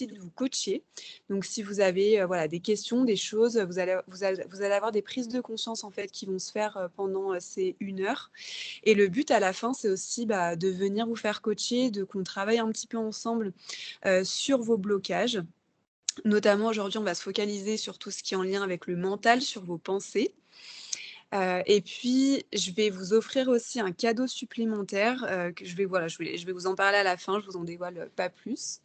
de vous coacher. Donc si vous avez, voilà, des questions, des choses, vous allez avoir des prises de conscience, en fait, qui vont se faire, pendant, ces 1 heure et le but à la fin, c'est aussi, bah, de venir vous faire coacher, de qu'on travaille un petit peu ensemble, sur vos blocages. Notamment aujourd'hui, on va se focaliser sur tout ce qui est en lien avec le mental, sur vos pensées. Et puis je vais vous offrir aussi un cadeau supplémentaire, que je vais voilà, je vais vous en parler à la fin, je vous en dévoile, pas plus.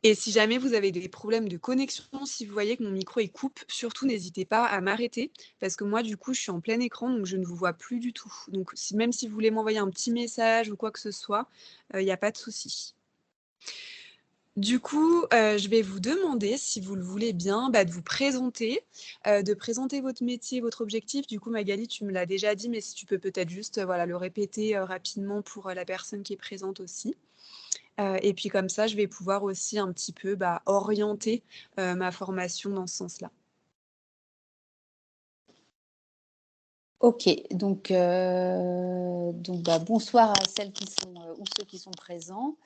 Et si jamais vous avez des problèmes de connexion, si vous voyez que mon micro il coupe, surtout n'hésitez pas à m'arrêter parce que moi du coup je suis en plein écran donc je ne vous vois plus du tout. Donc si même si vous voulez m'envoyer un petit message ou quoi que ce soit, il y a pas de souci. Du coup, je vais vous demander, si vous le voulez bien, bah, de vous présenter, de présenter votre métier, votre objectif. Du coup, Magali, tu me l'as déjà dit, mais si tu peux peut-être juste, voilà, le répéter, rapidement pour, la personne qui est présente aussi. Et puis comme ça, je vais pouvoir aussi un petit peu, bah, orienter, ma formation dans ce sens-là. OK, bah, bonsoir à celles qui sont, ou ceux qui sont présents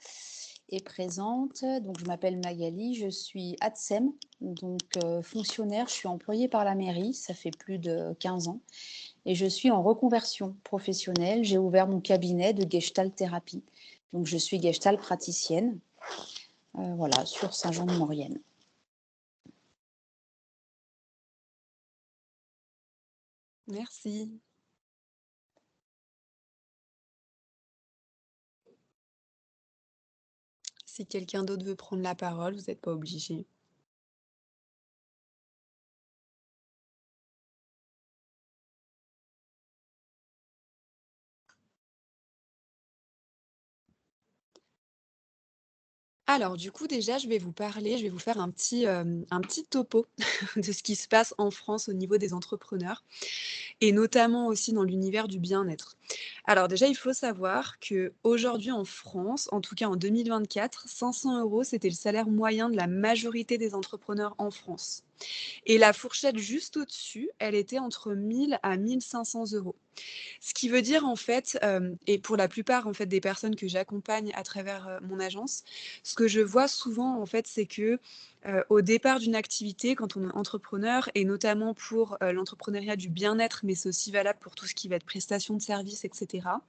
et présentes. Donc je m'appelle Magali, je suis ATSEM, donc fonctionnaire. Je suis employée par la mairie, ça fait plus de 15 ans et je suis en reconversion professionnelle. J'ai ouvert mon cabinet de gestalt thérapie. Donc je suis gestalt praticienne, voilà, sur Saint-Jean-de-Maurienne. Merci. Si quelqu'un d'autre veut prendre la parole, vous n'êtes pas obligé. Alors du coup déjà je vais vous parler, je vais vous faire un petit topo de ce qui se passe en France au niveau des entrepreneurs et notamment aussi dans l'univers du bien-être. Alors déjà, il faut savoir qu'aujourd'hui en France, en tout cas en 2024, 500 €, c'était le salaire moyen de la majorité des entrepreneurs en France. Et la fourchette juste au-dessus, elle était entre 1 000 à 1 500 €. Ce qui veut dire en fait, et pour la plupart en fait des personnes que j'accompagne à travers, mon agence, ce que je vois souvent en fait, c'est que, au départ d'une activité quand on est entrepreneur et notamment pour, l'entrepreneuriat du bien-être, mais c'est aussi valable pour tout ce qui va être prestation de services et cetera.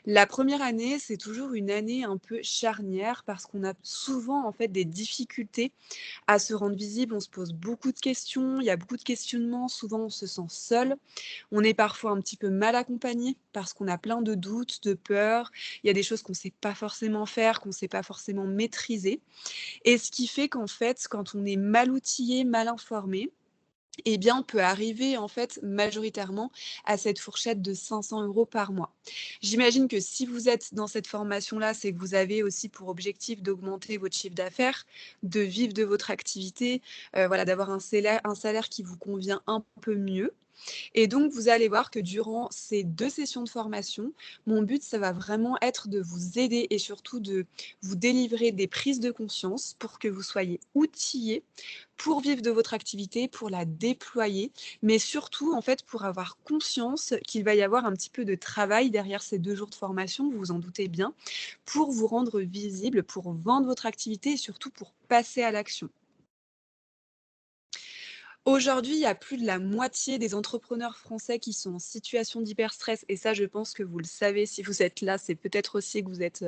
La première année, c'est toujours une année un peu charnière parce qu'on a souvent en fait des difficultés à se rendre visible. On se pose beaucoup de questions, il y a beaucoup de questionnements, souvent on se sent seul. On est parfois un petit peu mal accompagné parce qu'on a plein de doutes, de peurs. Il y a des choses qu'on ne sait pas forcément faire, qu'on ne sait pas forcément maîtriser. Et ce qui fait qu'en fait, quand on est mal outillé, mal informé, eh bien, on peut arriver en fait majoritairement à cette fourchette de 500 € par mois. J'imagine que si vous êtes dans cette formation-là, c'est que vous avez aussi pour objectif d'augmenter votre chiffre d'affaires, de vivre de votre activité, voilà, d'avoir un salaire qui vous convient un peu mieux. Et donc, vous allez voir que durant ces 2 sessions de formation, mon but, ça va vraiment être de vous aider et surtout de vous délivrer des prises de conscience pour que vous soyez outillés pour vivre de votre activité, pour la déployer, mais surtout, en fait, pour avoir conscience qu'il va y avoir un petit peu de travail derrière ces 2 jours de formation, vous vous en doutez bien, pour vous rendre visible, pour vendre votre activité et surtout pour passer à l'action. Aujourd'hui, il y a plus de la moitié des entrepreneurs français qui sont en situation d'hyperstress et ça, je pense que vous le savez si vous êtes là, c'est peut-être aussi que vous êtes,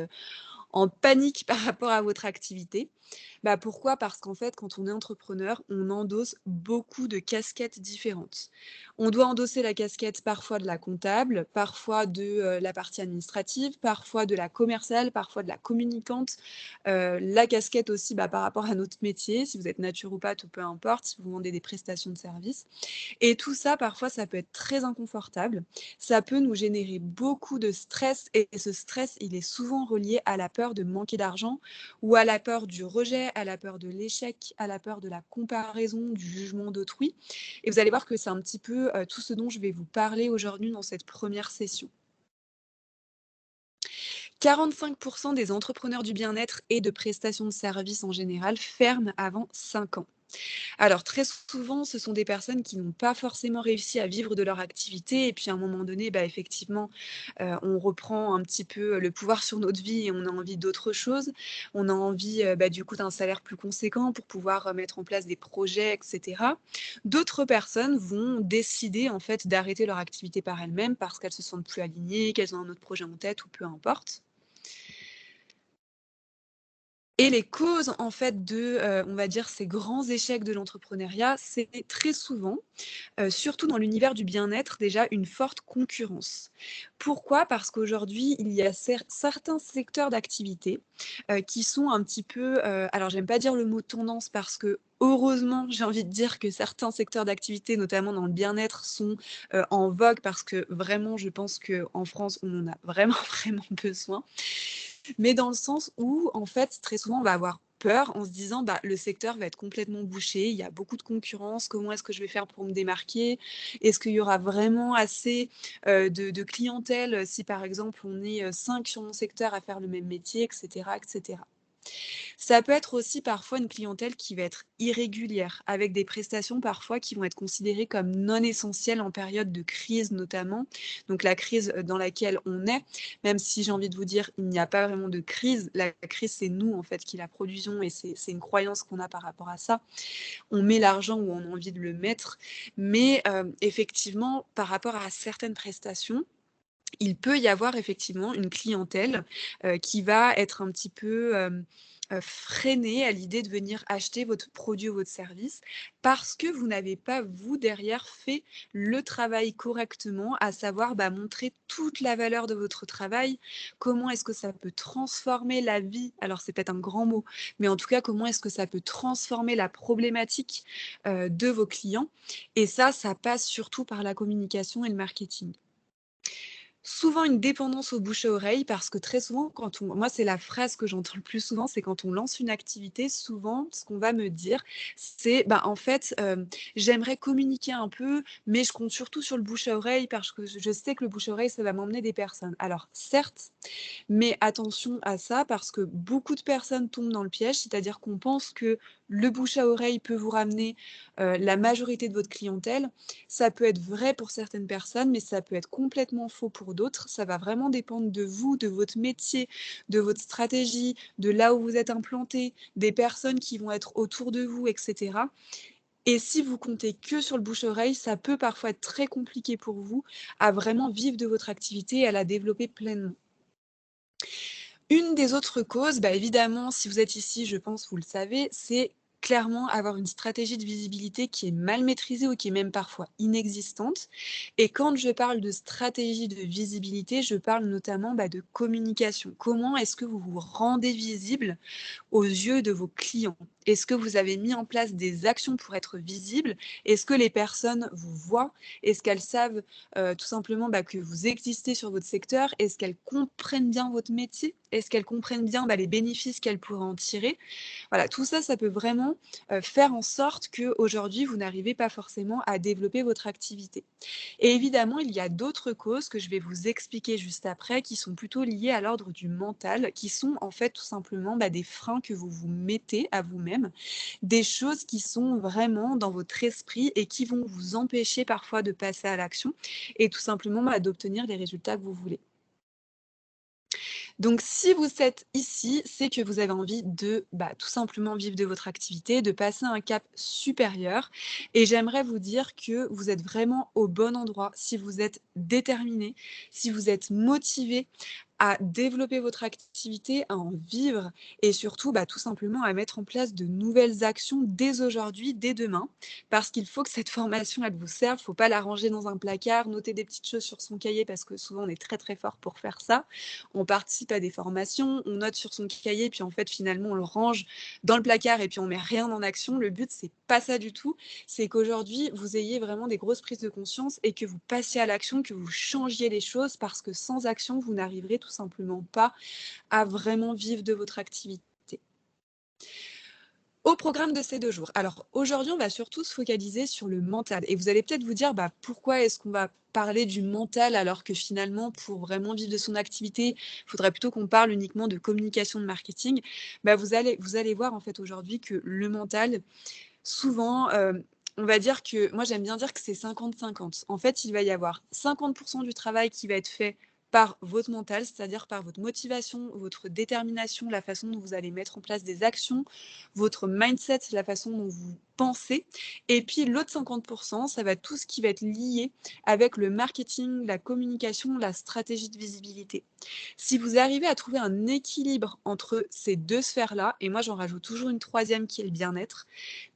en panique par rapport à votre activité. Bah, pourquoi? Parce qu'en fait, quand on est entrepreneur, on endosse beaucoup de casquettes différentes. On doit endosser la casquette parfois de la comptable, parfois de, la partie administrative, parfois de la commerciale, parfois de la communicante, la casquette aussi, bah, par rapport à notre métier, si vous êtes naturopathe ou peu importe, si vous vendez des prestations de services. Et tout ça, parfois, ça peut être très inconfortable. Ça peut nous générer beaucoup de stress et ce stress, il est souvent relié à la peur de manquer d'argent ou à la peur du rejet, à la peur de l'échec, à la peur de la comparaison, du jugement d'autrui. Et vous allez voir que c'est un petit peu tout ce dont je vais vous parler aujourd'hui dans cette première session. 45% des entrepreneurs du bien-être et de prestations de services en général ferment avant 5 ans. Alors très souvent, ce sont des personnes qui n'ont pas forcément réussi à vivre de leur activité et puis à un moment donné, bah, effectivement, on reprend un petit peu le pouvoir sur notre vie et on a envie d'autre chose. On a envie, bah, du coup d'un salaire plus conséquent pour pouvoir, mettre en place des projets et cetera. D'autres personnes vont décider en fait d'arrêter leur activité par elles-mêmes parce qu'elles se sentent plus alignées, qu'elles ont un autre projet en tête ou peu importe. Et les causes, en fait, on va dire, ces grands échecs de l'entrepreneuriat, c'est très souvent, surtout dans l'univers du bien-être, déjà une forte concurrence. Pourquoi? Parce qu'aujourd'hui, il y a certains secteurs d'activité, qui sont un petit peu, alors j'aime pas dire le mot tendance parce que heureusement, j'ai envie de dire que certains secteurs d'activité, notamment dans le bien-être, sont, en vogue parce que vraiment, je pense qu'en France, on en a vraiment, vraiment besoin. Mais dans le sens où, en fait, très souvent, on va avoir peur en se disant: «Bah, le secteur va être complètement bouché, il y a beaucoup de concurrence, comment est-ce que je vais faire pour me démarquer? Est-ce qu'il y aura vraiment assez, de clientèle, si par exemple on est, 5 sur mon secteur à faire le même métier?» et cetera, et cetera. Ça peut être aussi parfois une clientèle qui va être irrégulière, avec des prestations parfois qui vont être considérées comme non essentielles en période de crise notamment. Donc la crise dans laquelle on est, même si j'ai envie de vous dire, il n'y a pas vraiment de crise. La crise, c'est nous en fait qui la produisons et c'est une croyance qu'on a par rapport à ça. On met l'argent où on a envie de le mettre, mais effectivement, par rapport à certaines prestations, il peut y avoir effectivement une clientèle, qui va être un petit peu, freinée à l'idée de venir acheter votre produit ou votre service parce que vous n'avez pas, vous, derrière, fait le travail correctement, à savoir, bah, montrer toute la valeur de votre travail. Comment est-ce que ça peut transformer la vie? Alors c'est peut-être un grand mot, mais en tout cas, comment est-ce que ça peut transformer la problématique, de vos clients? Et ça passe surtout par la communication et le marketing. Souvent une dépendance au bouche à oreille parce que très souvent quand on moi c'est la phrase que j'entends le plus souvent, c'est quand on lance une activité, souvent ce qu'on va me dire, c'est: «Bah, en fait, j'aimerais communiquer un peu, mais je compte surtout sur le bouche à oreille parce que je sais que le bouche à oreille, ça va m'emmener des personnes». Alors certes, mais attention à ça parce que beaucoup de personnes tombent dans le piège, c'est-à-dire qu'on pense que le bouche à oreille peut vous ramener, la majorité de votre clientèle. Ça peut être vrai pour certaines personnes, mais ça peut être complètement faux pour d'autres. Ça va vraiment dépendre de vous, de votre métier, de votre stratégie, de là où vous êtes implanté, des personnes qui vont être autour de vous et cetera. Et si vous comptez que sur le bouche à oreille, ça peut parfois être très compliqué pour vous à vraiment vivre de votre activité et à la développer pleinement. Une des autres causes, bah, évidemment, si vous êtes ici, je pense, vous le savez, c'est clairement avoir une stratégie de visibilité qui est mal maîtrisée ou qui est même parfois inexistante. Et quand je parle de stratégie de visibilité, je parle notamment, bah, de communication. Comment est-ce que vous vous rendez visible aux yeux de vos clients? Est-ce que vous avez mis en place des actions pour être visible? Est-ce que les personnes vous voient? Est-ce qu'elles savent, tout simplement, bah, que vous existez sur votre secteur? Est-ce qu'elles comprennent bien votre métier? Est-ce qu'elles comprennent bien, bah, les bénéfices qu'elles pourraient en tirer? Voilà, tout ça, ça peut vraiment, faire en sorte qu'aujourd'hui, vous n'arrivez pas forcément à développer votre activité. Et évidemment, il y a d'autres causes que je vais vous expliquer juste après, qui sont plutôt liées à l'ordre du mental, qui sont en fait tout simplement, bah, des freins que vous vous mettez à vous-même, des choses qui sont vraiment dans votre esprit et qui vont vous empêcher parfois de passer à l'action et tout simplement, bah, d'obtenir les résultats que vous voulez. Donc si vous êtes ici, c'est que vous avez envie de, bah, tout simplement vivre de votre activité, de passer un cap supérieur et j'aimerais vous dire que vous êtes vraiment au bon endroit si vous êtes déterminé, si vous êtes motivé à développer votre activité, à en vivre et surtout, bah, tout simplement à mettre en place de nouvelles actions dès aujourd'hui, dès demain. Parce qu'il faut que cette formation, elle vous serve. Il ne faut pas la ranger dans un placard, noter des petites choses sur son cahier parce que souvent on est très très fort pour faire ça. On participe à des formations, on note sur son cahier, puis en fait finalement on le range dans le placard et puis on met rien en action. Le but, c'est pas ça du tout. C'est qu'aujourd'hui, vous ayez vraiment des grosses prises de conscience et que vous passiez à l'action, que vous changiez les choses parce que sans action, vous n'arriverez tout simplement pas à vraiment vivre de votre activité. Au programme de ces 2 jours. Alors aujourd'hui, on va surtout se focaliser sur le mental et vous allez peut-être vous dire: «Bah, pourquoi est-ce qu'on va parler du mental alors que finalement pour vraiment vivre de son activité, il faudrait plutôt qu'on parle uniquement de communication, de marketing?» Bah, vous allez voir en fait aujourd'hui que le mental, souvent, on va dire que moi j'aime bien dire que c'est 50-50. En fait, il va y avoir 50 du travail qui va être fait par votre mental, c'est-à-dire par votre motivation, votre détermination, la façon dont vous allez mettre en place des actions, votre mindset, la façon dont vous pensez. Et puis l'autre 50, ça va être tout ce qui va être lié avec le marketing, la communication, la stratégie de visibilité. Si vous arrivez à trouver un équilibre entre ces 2 sphères-là, et moi j'en rajoute toujours une troisième qui est le bien-être,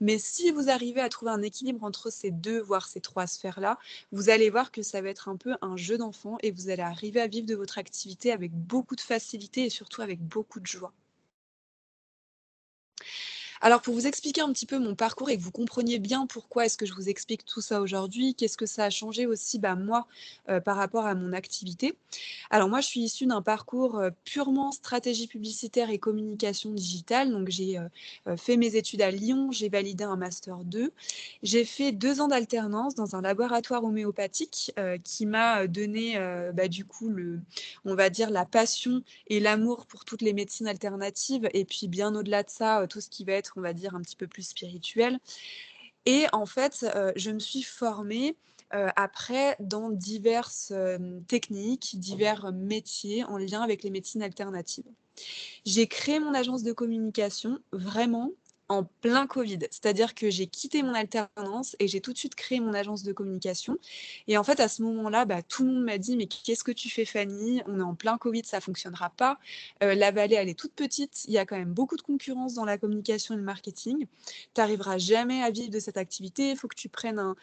mais si vous arrivez à trouver un équilibre entre ces 2, voire ces 3 sphères-là, vous allez voir que ça va être un peu un jeu d'enfant et vous allez arriver à vivre de votre activité avec beaucoup de facilité et surtout avec beaucoup de joie. Alors pour vous expliquer un petit peu mon parcours et que vous compreniez bien pourquoi est-ce que je vous explique tout ça aujourd'hui, qu'est-ce que ça a changé aussi, bah, moi, par rapport à mon activité. Alors moi, je suis issue d'un parcours, purement stratégie publicitaire et communication digitale. Donc j'ai, fait mes études à Lyon, j'ai validé un master 2. J'ai fait 2 ans d'alternance dans un laboratoire homéopathique, qui m'a, donné, bah, du coup on va dire la passion et l'amour pour toutes les médecines alternatives et puis bien au-delà de ça, tout ce qui va être, on va dire, un petit peu plus spirituel. Et en fait, je me suis formée, après dans diverses, techniques, divers métiers en lien avec les médecines alternatives. J'ai créé mon agence de communication vraiment en plein Covid. C'est-à-dire que j'ai quitté mon alternance et j'ai tout de suite créé mon agence de communication. Et en fait, à ce moment-là, bah, tout le monde m'a dit: «Mais qu'est-ce que tu fais Fanny? On est en plein Covid, ça fonctionnera pas. La vallée, elle est toute petite. Il y a quand même beaucoup de concurrence dans la communication et le marketing. Tu arriveras jamais à vivre de cette activité. Il faut que tu prennes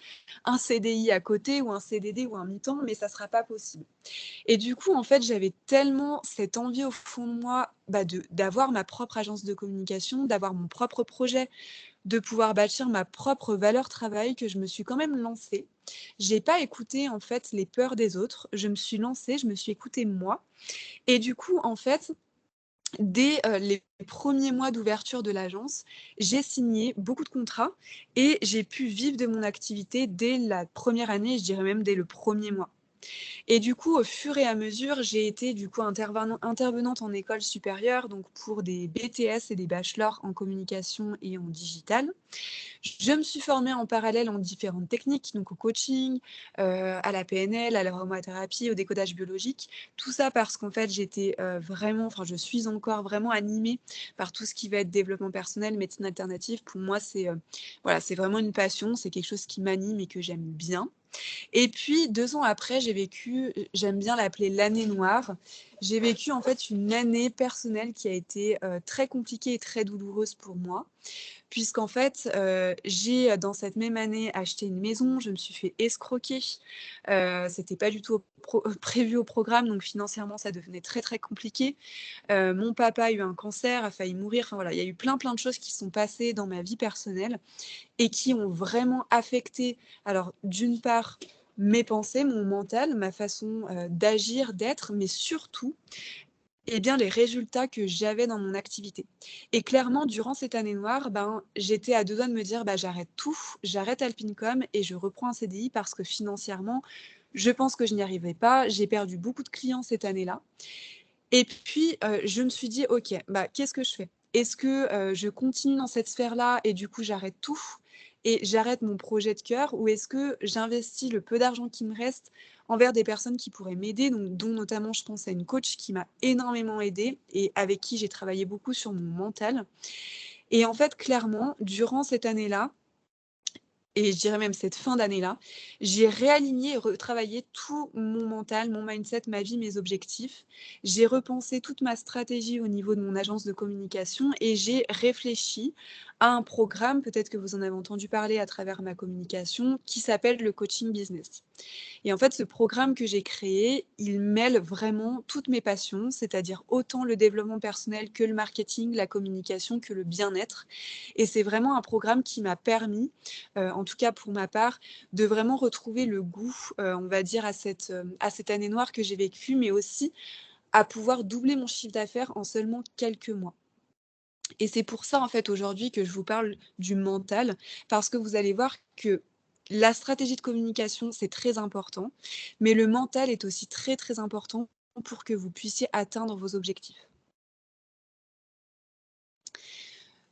un CDI à côté ou un CDD ou un mi-temps, mais ça sera pas possible». Et du coup, en fait, j'avais tellement cette envie au fond de moi, bah, d'avoir ma propre agence de communication, d'avoir mon propre projet, de pouvoir bâtir ma propre valeur travail que je me suis quand même lancée. J'ai pas écouté, en fait, les peurs des autres. Je me suis lancée, je me suis écoutée moi et du coup, en fait, dès, les premiers mois d'ouverture de l'agence, j'ai signé beaucoup de contrats et j'ai pu vivre de mon activité dès la première année, je dirais même dès le premier mois. Et du coup, au fur et à mesure, j'ai été du coup intervenante en école supérieure, donc pour des BTS et des bachelors en communication et en digital. Je me suis formée en parallèle en différentes techniques, donc au coaching, à la PNL, à l'aromathérapie, au décodage biologique. Tout ça parce qu'en fait, j'étais, vraiment enfin, je suis encore vraiment animée par tout ce qui va être développement personnel, médecine alternative. Pour moi, c'est, voilà, c'est vraiment une passion, c'est quelque chose qui m'anime et que j'aime bien. Et puis 2 ans après, j'ai vécu, j'aime bien l'appeler l'année noire. J'ai vécu en fait une année personnelle qui a été, très compliquée et très douloureuse pour moi. Puisqu'en fait, j'ai, dans cette même année, acheté une maison, je me suis fait escroquer. C'était pas du tout prévu au programme, donc financièrement, ça devenait très, très compliqué. Mon papa a eu un cancer, a failli mourir, enfin voilà, il y a eu plein, plein de choses qui se sont passées dans ma vie personnelle et qui ont vraiment affecté, alors d'une part, mes pensées, mon mental, ma façon, d'agir, d'être, mais surtout, eh bien, les résultats que j'avais dans mon activité. Et clairement, durant cette année noire, ben, j'étais à 2 doigts de me dire: «Bah, j'arrête tout, j'arrête Alpincom et je reprends un CDI» parce que financièrement, je pense que je n'y arriverai pas. J'ai perdu beaucoup de clients cette année-là et puis, je me suis dit: «OK, bah, qu'est-ce que je fais? Est-ce que, je continue dans cette sphère-là et du coup j'arrête tout et j'arrête mon projet de cœur ou est-ce que j'investis le peu d'argent qui me reste envers des personnes qui pourraient m'aider?» donc dont notamment je pense à une coach qui m'a énormément aidée et avec qui j'ai travaillé beaucoup sur mon mental et en fait, clairement, durant cette année-là, et je dirais même cette fin d'année-là, j'ai réaligné et retravaillé tout mon mental, mon mindset, ma vie, mes objectifs. J'ai repensé toute ma stratégie au niveau de mon agence de communication et j'ai réfléchi à un programme, peut-être que vous en avez entendu parler à travers ma communication, qui s'appelle le coaching business. Et en fait, ce programme que j'ai créé, il mêle vraiment toutes mes passions, c'est-à-dire autant le développement personnel que le marketing, la communication, que le bien-être. Et c'est vraiment un programme qui m'a permis, en tout cas pour ma part, de vraiment retrouver le goût, on va dire à cette année noire que j'ai vécue, mais aussi à pouvoir doubler mon chiffre d'affaires en seulement quelques mois. Et c'est pour ça, en fait, aujourd'hui que je vous parle du mental, parce que vous allez voir que la stratégie de communication, c'est très important, mais le mental est aussi très, très important pour que vous puissiez atteindre vos objectifs.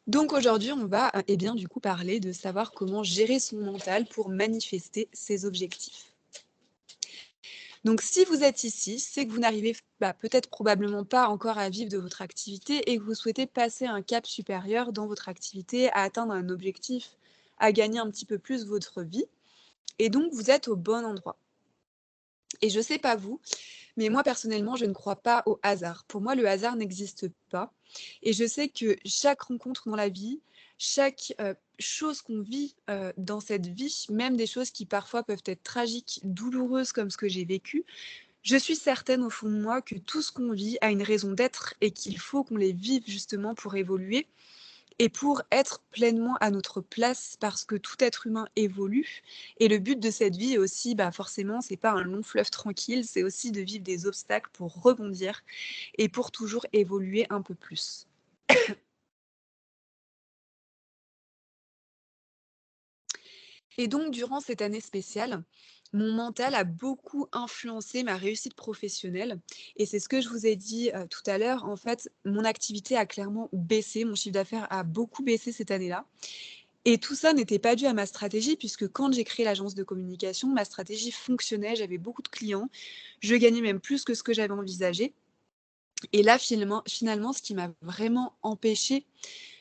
Donc aujourd'hui, on va eh bien, du coup, parler de savoir comment gérer son mental pour manifester ses objectifs. Donc si vous êtes ici, c'est que vous n'arrivez peut-être probablement pas encore à vivre de votre activité et que vous souhaitez passer un cap supérieur dans votre activité, à atteindre un objectif, à gagner un petit peu plus votre vie. Et donc vous êtes au bon endroit. Et je sais pas vous, mais moi personnellement, je ne crois pas au hasard. Pour moi, le hasard n'existe pas. Et je sais que chaque rencontre dans la vie, chaque chose qu'on vit dans cette vie, même des choses qui parfois peuvent être tragiques, douloureuses comme ce que j'ai vécu, je suis certaine au fond de moi que tout ce qu'on vit a une raison d'être et qu'il faut qu'on les vive justement pour évoluer et pour être pleinement à notre place parce que tout être humain évolue et le but de cette vie aussi, forcément, c'est pas un long fleuve tranquille, c'est aussi de vivre des obstacles pour rebondir et pour toujours évoluer un peu plus. Et donc durant cette année spéciale, mon mental a beaucoup influencé ma réussite professionnelle et c'est ce que je vous ai dit, tout à l'heure. En fait, mon activité a clairement baissé, mon chiffre d'affaires a beaucoup baissé cette année-là. Et tout ça n'était pas dû à ma stratégie puisque quand j'ai créé l'agence de communication, ma stratégie fonctionnait, j'avais beaucoup de clients, je gagnais même plus que ce que j'avais envisagé. Et là, finalement, ce qui m'a vraiment empêchée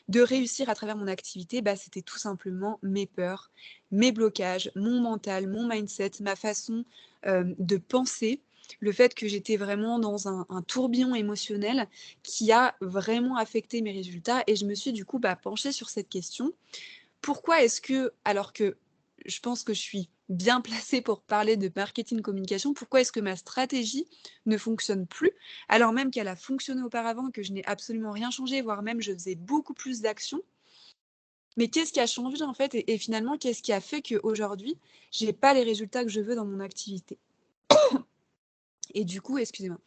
de réussir à travers mon activité, c'était tout simplement mes peurs, mes blocages, mon mental, mon mindset, ma façon de penser, le fait que j'étais vraiment dans un tourbillon émotionnel qui a vraiment affecté mes résultats. Et je me suis du coup penchée sur cette question. Pourquoi est-ce que, alors que je pense que je suis bien placée pour parler de marketing communication, pourquoi est-ce que ma stratégie ne fonctionne plus, alors même qu'elle a fonctionné auparavant, que je n'ai absolument rien changé, voire même je faisais beaucoup plus d'actions. Mais qu'est-ce qui a changé en fait et finalement, qu'est-ce qui a fait qu'aujourd'hui, j'ai pas les résultats que je veux dans mon activité? Et du coup, excusez-moi.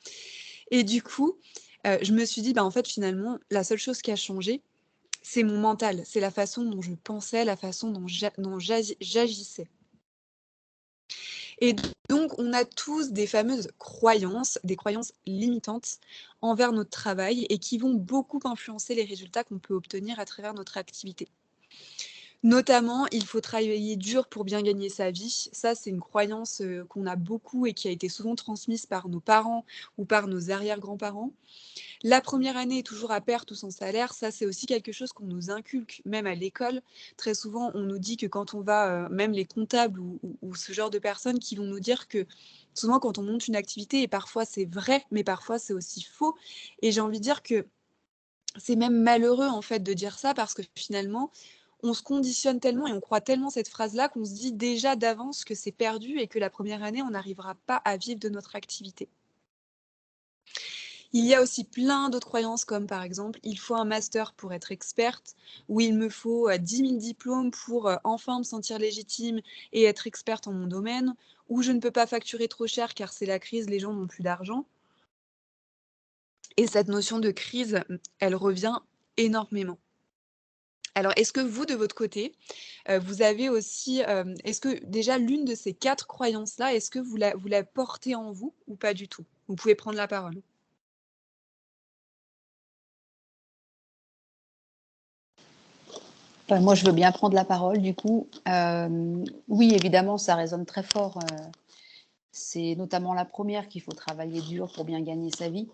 Et du coup, je me suis dit: «En fait, finalement, la seule chose qui a changé, c'est mon mental, c'est la façon dont je pensais, la façon dont j'agissais». Et donc, on a tous des fameuses croyances, des croyances limitantes envers notre travail et qui vont beaucoup influencer les résultats qu'on peut obtenir à travers notre activité. Notamment, il faut travailler dur pour bien gagner sa vie. Ça, c'est une croyance qu'on a beaucoup et qui a été souvent transmise par nos parents ou par nos arrière-grands-parents. La première année est toujours à perte ou sans salaire, ça c'est aussi quelque chose qu'on nous inculque, même à l'école. Très souvent, on nous dit que quand on va, même les comptables ou ce genre de personnes qui vont nous dire que souvent quand on monte une activité et parfois c'est vrai, mais parfois c'est aussi faux et j'ai envie de dire que c'est même malheureux en fait de dire ça parce que finalement, on se conditionne tellement et on croit tellement cette phrase-là qu'on se dit déjà d'avance que c'est perdu et que la première année, on n'arrivera pas à vivre de notre activité. Il y a aussi plein d'autres croyances comme par exemple, il faut un master pour être experte ou il me faut 10 000 diplômes pour enfin me sentir légitime et être experte en mon domaine ou je ne peux pas facturer trop cher car c'est la crise, les gens n'ont plus d'argent. Et cette notion de crise, elle revient énormément. Alors, est-ce que vous, de votre côté, vous avez aussi, est-ce que déjà l'une de ces 4 croyances-là, est-ce que vous la portez en vous ou pas du tout? Vous pouvez prendre la parole. Moi, je veux bien prendre la parole du coup. Oui, évidemment, ça résonne très fort. C'est notamment la première qu'il faut travailler dur pour bien gagner sa vie.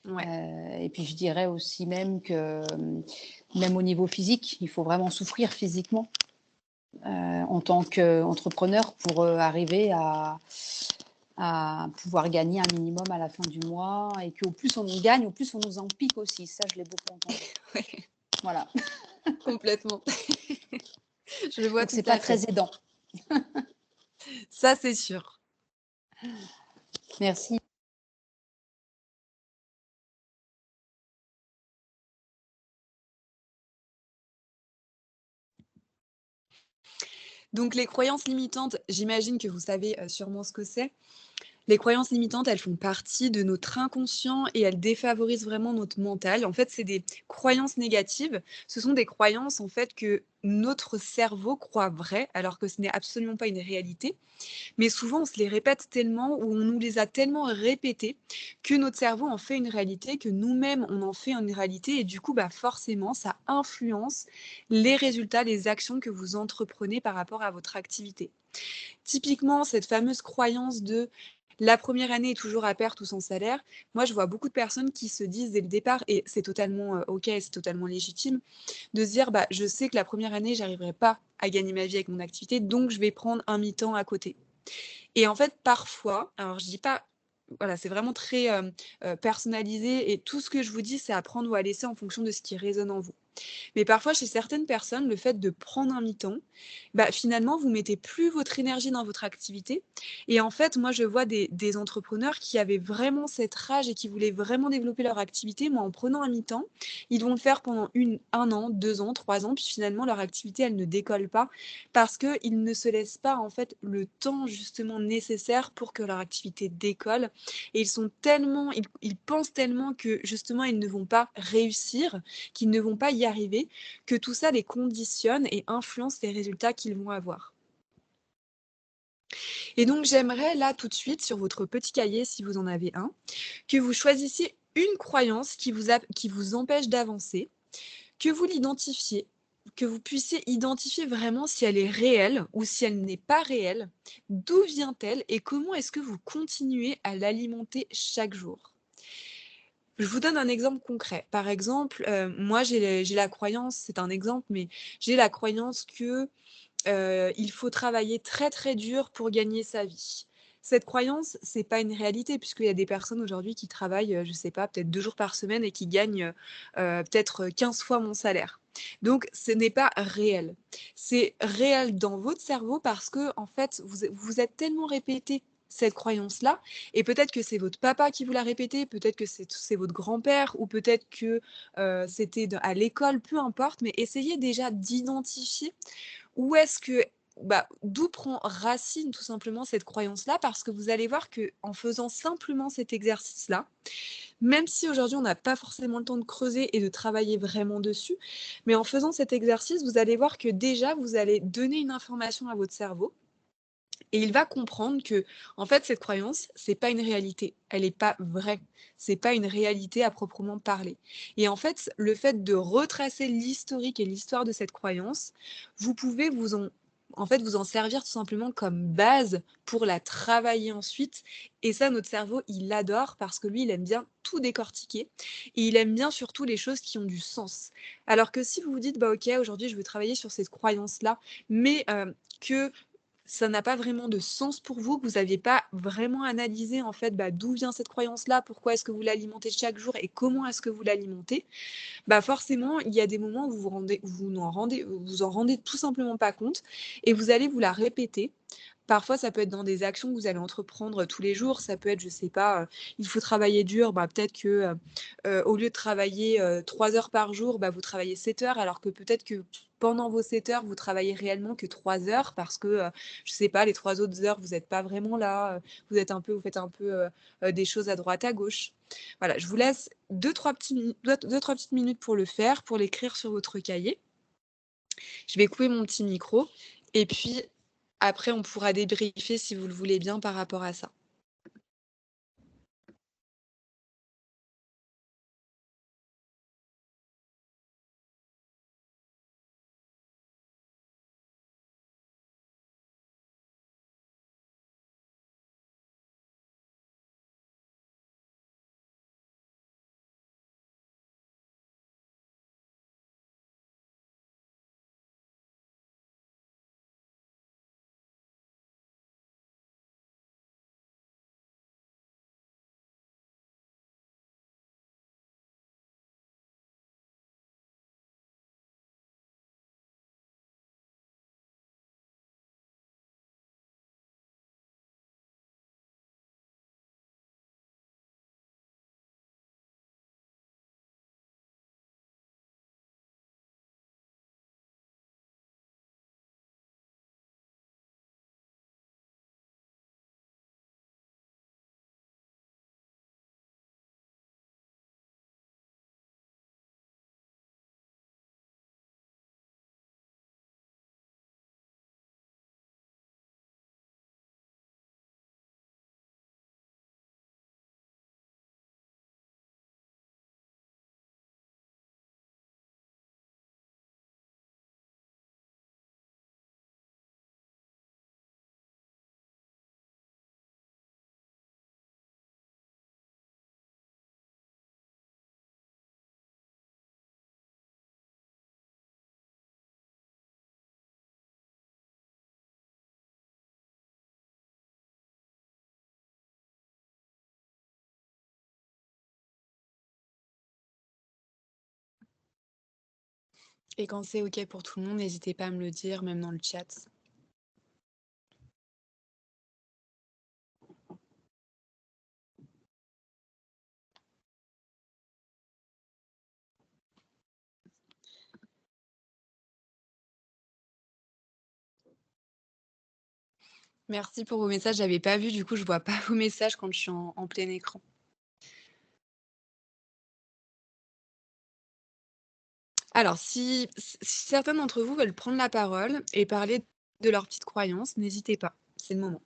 Ouais. Et puis je dirais aussi même que, même au niveau physique, il faut vraiment souffrir physiquement, en tant qu'entrepreneur pour, arriver à pouvoir gagner un minimum à la fin du mois et qu'au plus on gagne, au plus on nous en pique aussi. Ça, je l'ai beaucoup entendu. Ouais, Voilà, complètement. Je le vois donc tout c'est pas à fait. très aidant. Ça, c'est sûr. Merci. Donc les croyances limitantes, j'imagine que vous savez, sûrement ce que c'est. Les croyances limitantes, elles font partie de notre inconscient et elles défavorisent vraiment notre mental. En fait, c'est des croyances négatives. Ce sont des croyances, en fait, que notre cerveau croit vraies, alors que ce n'est absolument pas une réalité. Mais souvent, on se les répète tellement ou on nous les a tellement répétées que notre cerveau en fait une réalité, que nous-mêmes, on en fait une réalité et du coup, bah, forcément, ça influence les résultats, les actions que vous entreprenez par rapport à votre activité. Typiquement, cette fameuse croyance de la première année est toujours à perte ou sans salaire. Moi, je vois beaucoup de personnes qui se disent dès le départ, et c'est totalement OK, c'est totalement légitime, de se dire bah, je sais que la première année, j'arriverai pas à gagner ma vie avec mon activité, donc je vais prendre un mi-temps à côté. Et en fait, parfois, alors je dis pas, voilà, c'est vraiment très personnalisé, et tout ce que je vous dis, c'est à prendre ou à laisser en fonction de ce qui résonne en vous. Mais parfois, chez certaines personnes, le fait de prendre un mi-temps, bah, finalement, vous mettez plus votre énergie dans votre activité. Et en fait, moi, je vois des entrepreneurs qui avaient vraiment cette rage et qui voulaient vraiment développer leur activité. Moi, en prenant un mi-temps, ils vont le faire pendant 1 an, 2 ans, 3 ans, puis finalement, leur activité, elle ne décolle pas parce qu'ils ne se laissent pas, en fait, le temps justement nécessaire pour que leur activité décolle. Et ils pensent tellement que justement, ils ne vont pas réussir, qu'ils ne vont pas y arriver, que tout ça les conditionne et influence les résultats qu'ils vont avoir. Et donc j'aimerais là tout de suite sur votre petit cahier, si vous en avez un, que vous choisissiez une croyance qui vous empêche d'avancer, que vous l'identifiez, que vous puissiez identifier vraiment si elle est réelle ou si elle n'est pas réelle, d'où vient-elle et comment est-ce que vous continuez à l'alimenter chaque jour. Je vous donne un exemple concret. Par exemple, moi j'ai la croyance, c'est un exemple, mais j'ai la croyance que, il faut travailler très, très dur pour gagner sa vie. Cette croyance, c'est pas une réalité puisqu'il y a des personnes aujourd'hui qui travaillent, je sais pas, peut-être 2 jours par semaine et qui gagnent, peut-être 15 fois mon salaire. Donc ce n'est pas réel. C'est réel dans votre cerveau parce que en fait, vous êtes tellement répété cette croyance-là, et peut-être que c'est votre papa qui vous l'a répété, peut-être que c'est votre grand-père ou peut-être que, c'était à l'école, peu importe, mais essayez déjà d'identifier où est-ce que bah, d'où prend racine tout simplement cette croyance-là? Parce que vous allez voir que en faisant simplement cet exercice-là, même si aujourd'hui on n'a pas forcément le temps de creuser et de travailler vraiment dessus, mais en faisant cet exercice, vous allez voir que déjà vous allez donner une information à votre cerveau et il va comprendre que, en fait, cette croyance, c'est pas une réalité. Elle est pas vraie. C'est pas une réalité à proprement parler. Et en fait, le fait de retracer l'historique et l'histoire de cette croyance, vous pouvez vous en servir tout simplement comme base pour la travailler ensuite. Et ça, notre cerveau, il adore parce que lui, il aime bien tout décortiquer et il aime bien surtout les choses qui ont du sens. Alors que si vous vous dites, bah ok, aujourd'hui, je veux travailler sur cette croyance-là, mais que ça n'a pas vraiment de sens pour vous, que vous n'aviez pas vraiment analysé en fait, bah, d'où vient cette croyance-là, pourquoi est-ce que vous l'alimentez chaque jour et comment est-ce que vous l'alimentez, bah, forcément, il y a des moments où vous en rendez tout simplement pas compte et vous allez vous la répéter. Parfois, ça peut être dans des actions que vous allez entreprendre tous les jours. Ça peut être, je sais pas, il faut travailler dur, bah, peut-être que, au lieu de travailler, 3 heures par jour, bah, vous travaillez 7 heures alors que peut-être que pendant vos 7 heures, vous travaillez réellement que 3 heures parce que, je sais pas, les 3 autres heures, vous êtes pas vraiment là, vous faites un peu, des choses à droite, à gauche. Voilà, je vous laisse 2-3 petites minutes pour le faire, pour l'écrire sur votre cahier. Je vais couper mon petit micro et puis après on pourra débriefer si vous le voulez bien par rapport à ça. Et quand c'est OK pour tout le monde, n'hésitez pas à me le dire, même dans le chat. Merci pour vos messages, j'avais pas vu, du coup, je vois pas vos messages quand je suis en plein écran. Alors si certains d'entre vous veulent prendre la parole et parler de leurs petites croyances, n'hésitez pas, c'est le moment.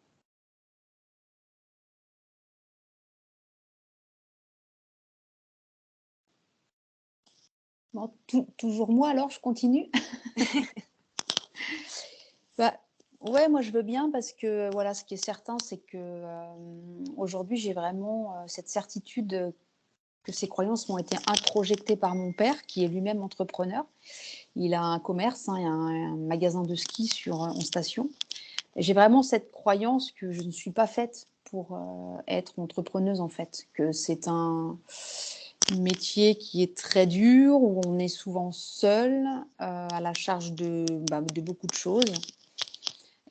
Bon, toujours moi alors, je continue? Bah, ouais, moi je veux bien parce que voilà, ce qui est certain, c'est que aujourd'hui, j'ai vraiment cette certitude que ces croyances m'ont été introjectées par mon père, qui est lui-même entrepreneur. Il a un commerce, hein, un magasin de ski en station. Et j'ai vraiment cette croyance que je ne suis pas faite pour être entrepreneuse en fait, que c'est un métier qui est très dur, où on est souvent seul, à la charge de beaucoup de choses.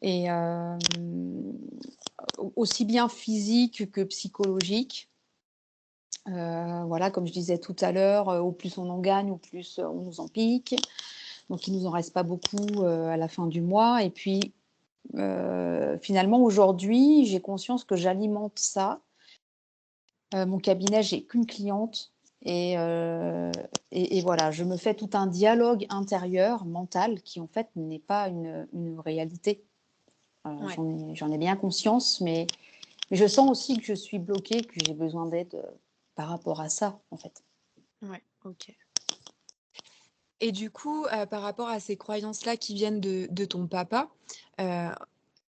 Et aussi bien physique que psychologique. Voilà, comme je disais tout à l'heure, au plus on en gagne, au plus on nous en pique. Donc il nous en reste pas beaucoup à la fin du mois. Et puis finalement, aujourd'hui, j'ai conscience que j'alimente ça. Mon cabinet, j'ai qu'une cliente. Et, euh, et voilà, je me fais tout un dialogue intérieur, mental, qui en fait n'est pas une réalité. Ouais, J'en ai bien conscience, mais je sens aussi que je suis bloquée, que j'ai besoin d'aide par rapport à ça, en fait. ouais, OK. Et du coup, par rapport à ces croyances-là qui viennent de ton papa, heu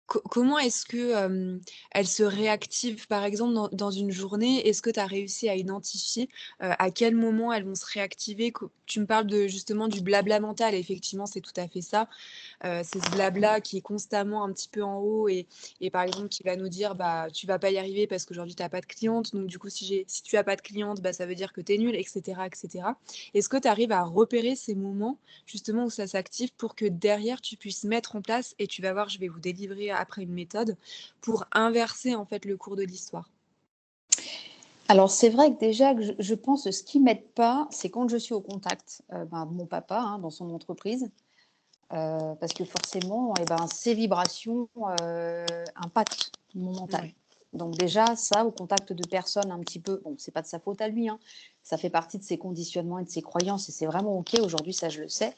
comment est-ce que, elles se réactivent? Par exemple, dans une journée, est-ce que tu as réussi à identifier, à quel moment elles vont se réactiver? Co Tu me parles de justement du blabla mental et effectivement, c'est tout à fait ça. C'est ce blabla qui est constamment un petit peu en haut et par exemple qui va nous dire: «Bah, tu vas pas y arriver parce qu'aujourd'hui tu as pas de cliente, donc du coup si tu as pas de cliente, bah, ça veut dire que tu es nul» et cetera et cetera. Est-ce que tu arrives à repérer ces moments justement où ça s'active pour que derrière tu puisses mettre en place et tu vas voir, je vais vous délivrer après une méthode pour inverser en fait le cours de l'histoire? Alors c'est vrai que déjà que je pense que ce qui m'aide pas, c'est quand je suis au contact, de mon papa, hein, dans son entreprise, parce que forcément et ben, ces vibrations, impactent mon mental. Ouais. Donc déjà ça, au contact de personnes un petit peu bon, c'est pas de sa faute à lui, hein, ça fait partie de ses conditionnements et de ses croyances et c'est vraiment OK aujourd'hui, ça je le sais.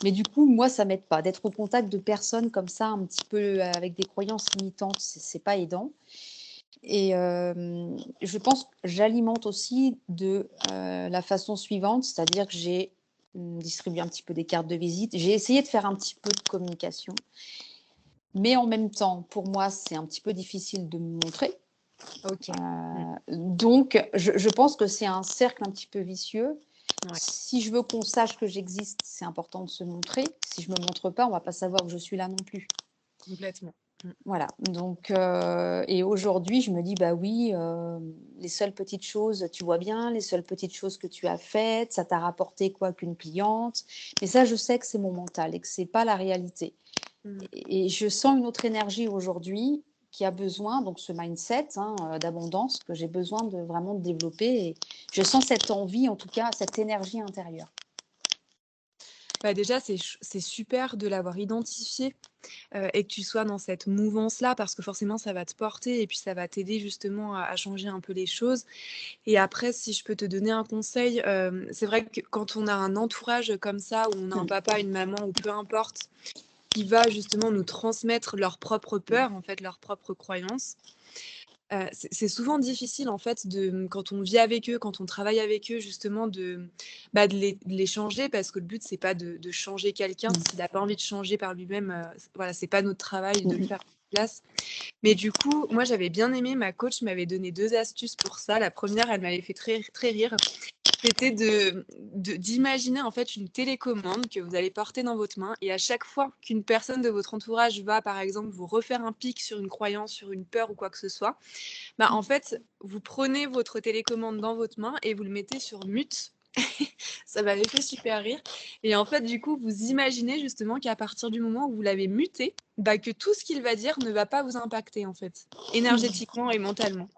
Mais du coup, moi ça m'aide pas. D'être au contact de personnes comme ça, un petit peu, avec des croyances limitantes, c'est pas aidant. Et je pense que j'alimente aussi de la façon suivante, c'est-à-dire que j'ai distribué un petit peu des cartes de visite. J'ai essayé de faire un petit peu de communication, mais en même temps, pour moi, c'est un petit peu difficile de me montrer. OK. Mmh. Donc, je pense que c'est un cercle un petit peu vicieux. Ouais, Si je veux qu'on sache que j'existe, c'est important de se montrer. Si je ne me montre pas, on ne va pas savoir que je suis là non plus. complètement. Mmh. Voilà, donc et aujourd'hui, je me dis: «Bah oui, les seules petites choses, tu vois bien, les seules petites choses que tu as faites, ça t'a rapporté quoi qu'une cliente?» Mais ça, je sais que c'est mon mental et que c'est pas la réalité Mmh. et je sens une autre énergie aujourd'hui qui a besoin donc ce mindset, hein, d'abondance que j'ai besoin de vraiment de développer et je sens cette envie, en tout cas, cette énergie intérieure. Bah, déjà, c'est super de l'avoir identifié. Et que tu sois dans cette mouvance-là parce que forcément ça va te porter et puis ça va t'aider justement à changer un peu les choses et après si je peux te donner un conseil, c'est vrai que quand on a un entourage comme ça, où on a un Mmh. papa, une maman ou peu importe, qui va justement nous transmettre leurs propres peurs, en fait, leurs propres croyances, c'est souvent difficile en fait quand on vit avec eux, quand on travaille avec eux justement de les changer parce que le but c'est pas de changer quelqu'un. Mmh. S'il a pas envie de changer par lui-même, voilà, c'est pas notre travail de Mmh le mh. faire à sa place. Mais du coup, moi j'avais bien aimé, ma coach m'avait donné 2 astuces pour ça. La première, elle m'avait fait très très rire. C'était d'imaginer en fait une télécommande que vous allez porter dans votre main et à chaque fois qu'une personne de votre entourage va, par exemple, vous refaire un pic sur une croyance, sur une peur ou quoi que ce soit, bah, en fait, vous prenez votre télécommande dans votre main et vous le mettez sur mute Ça m'avait fait super rire et en fait, du coup, vous imaginez justement qu'à partir du moment où vous l'avez muté, bah, que tout ce qu'il va dire ne va pas vous impacter, en fait, énergétiquement et mentalement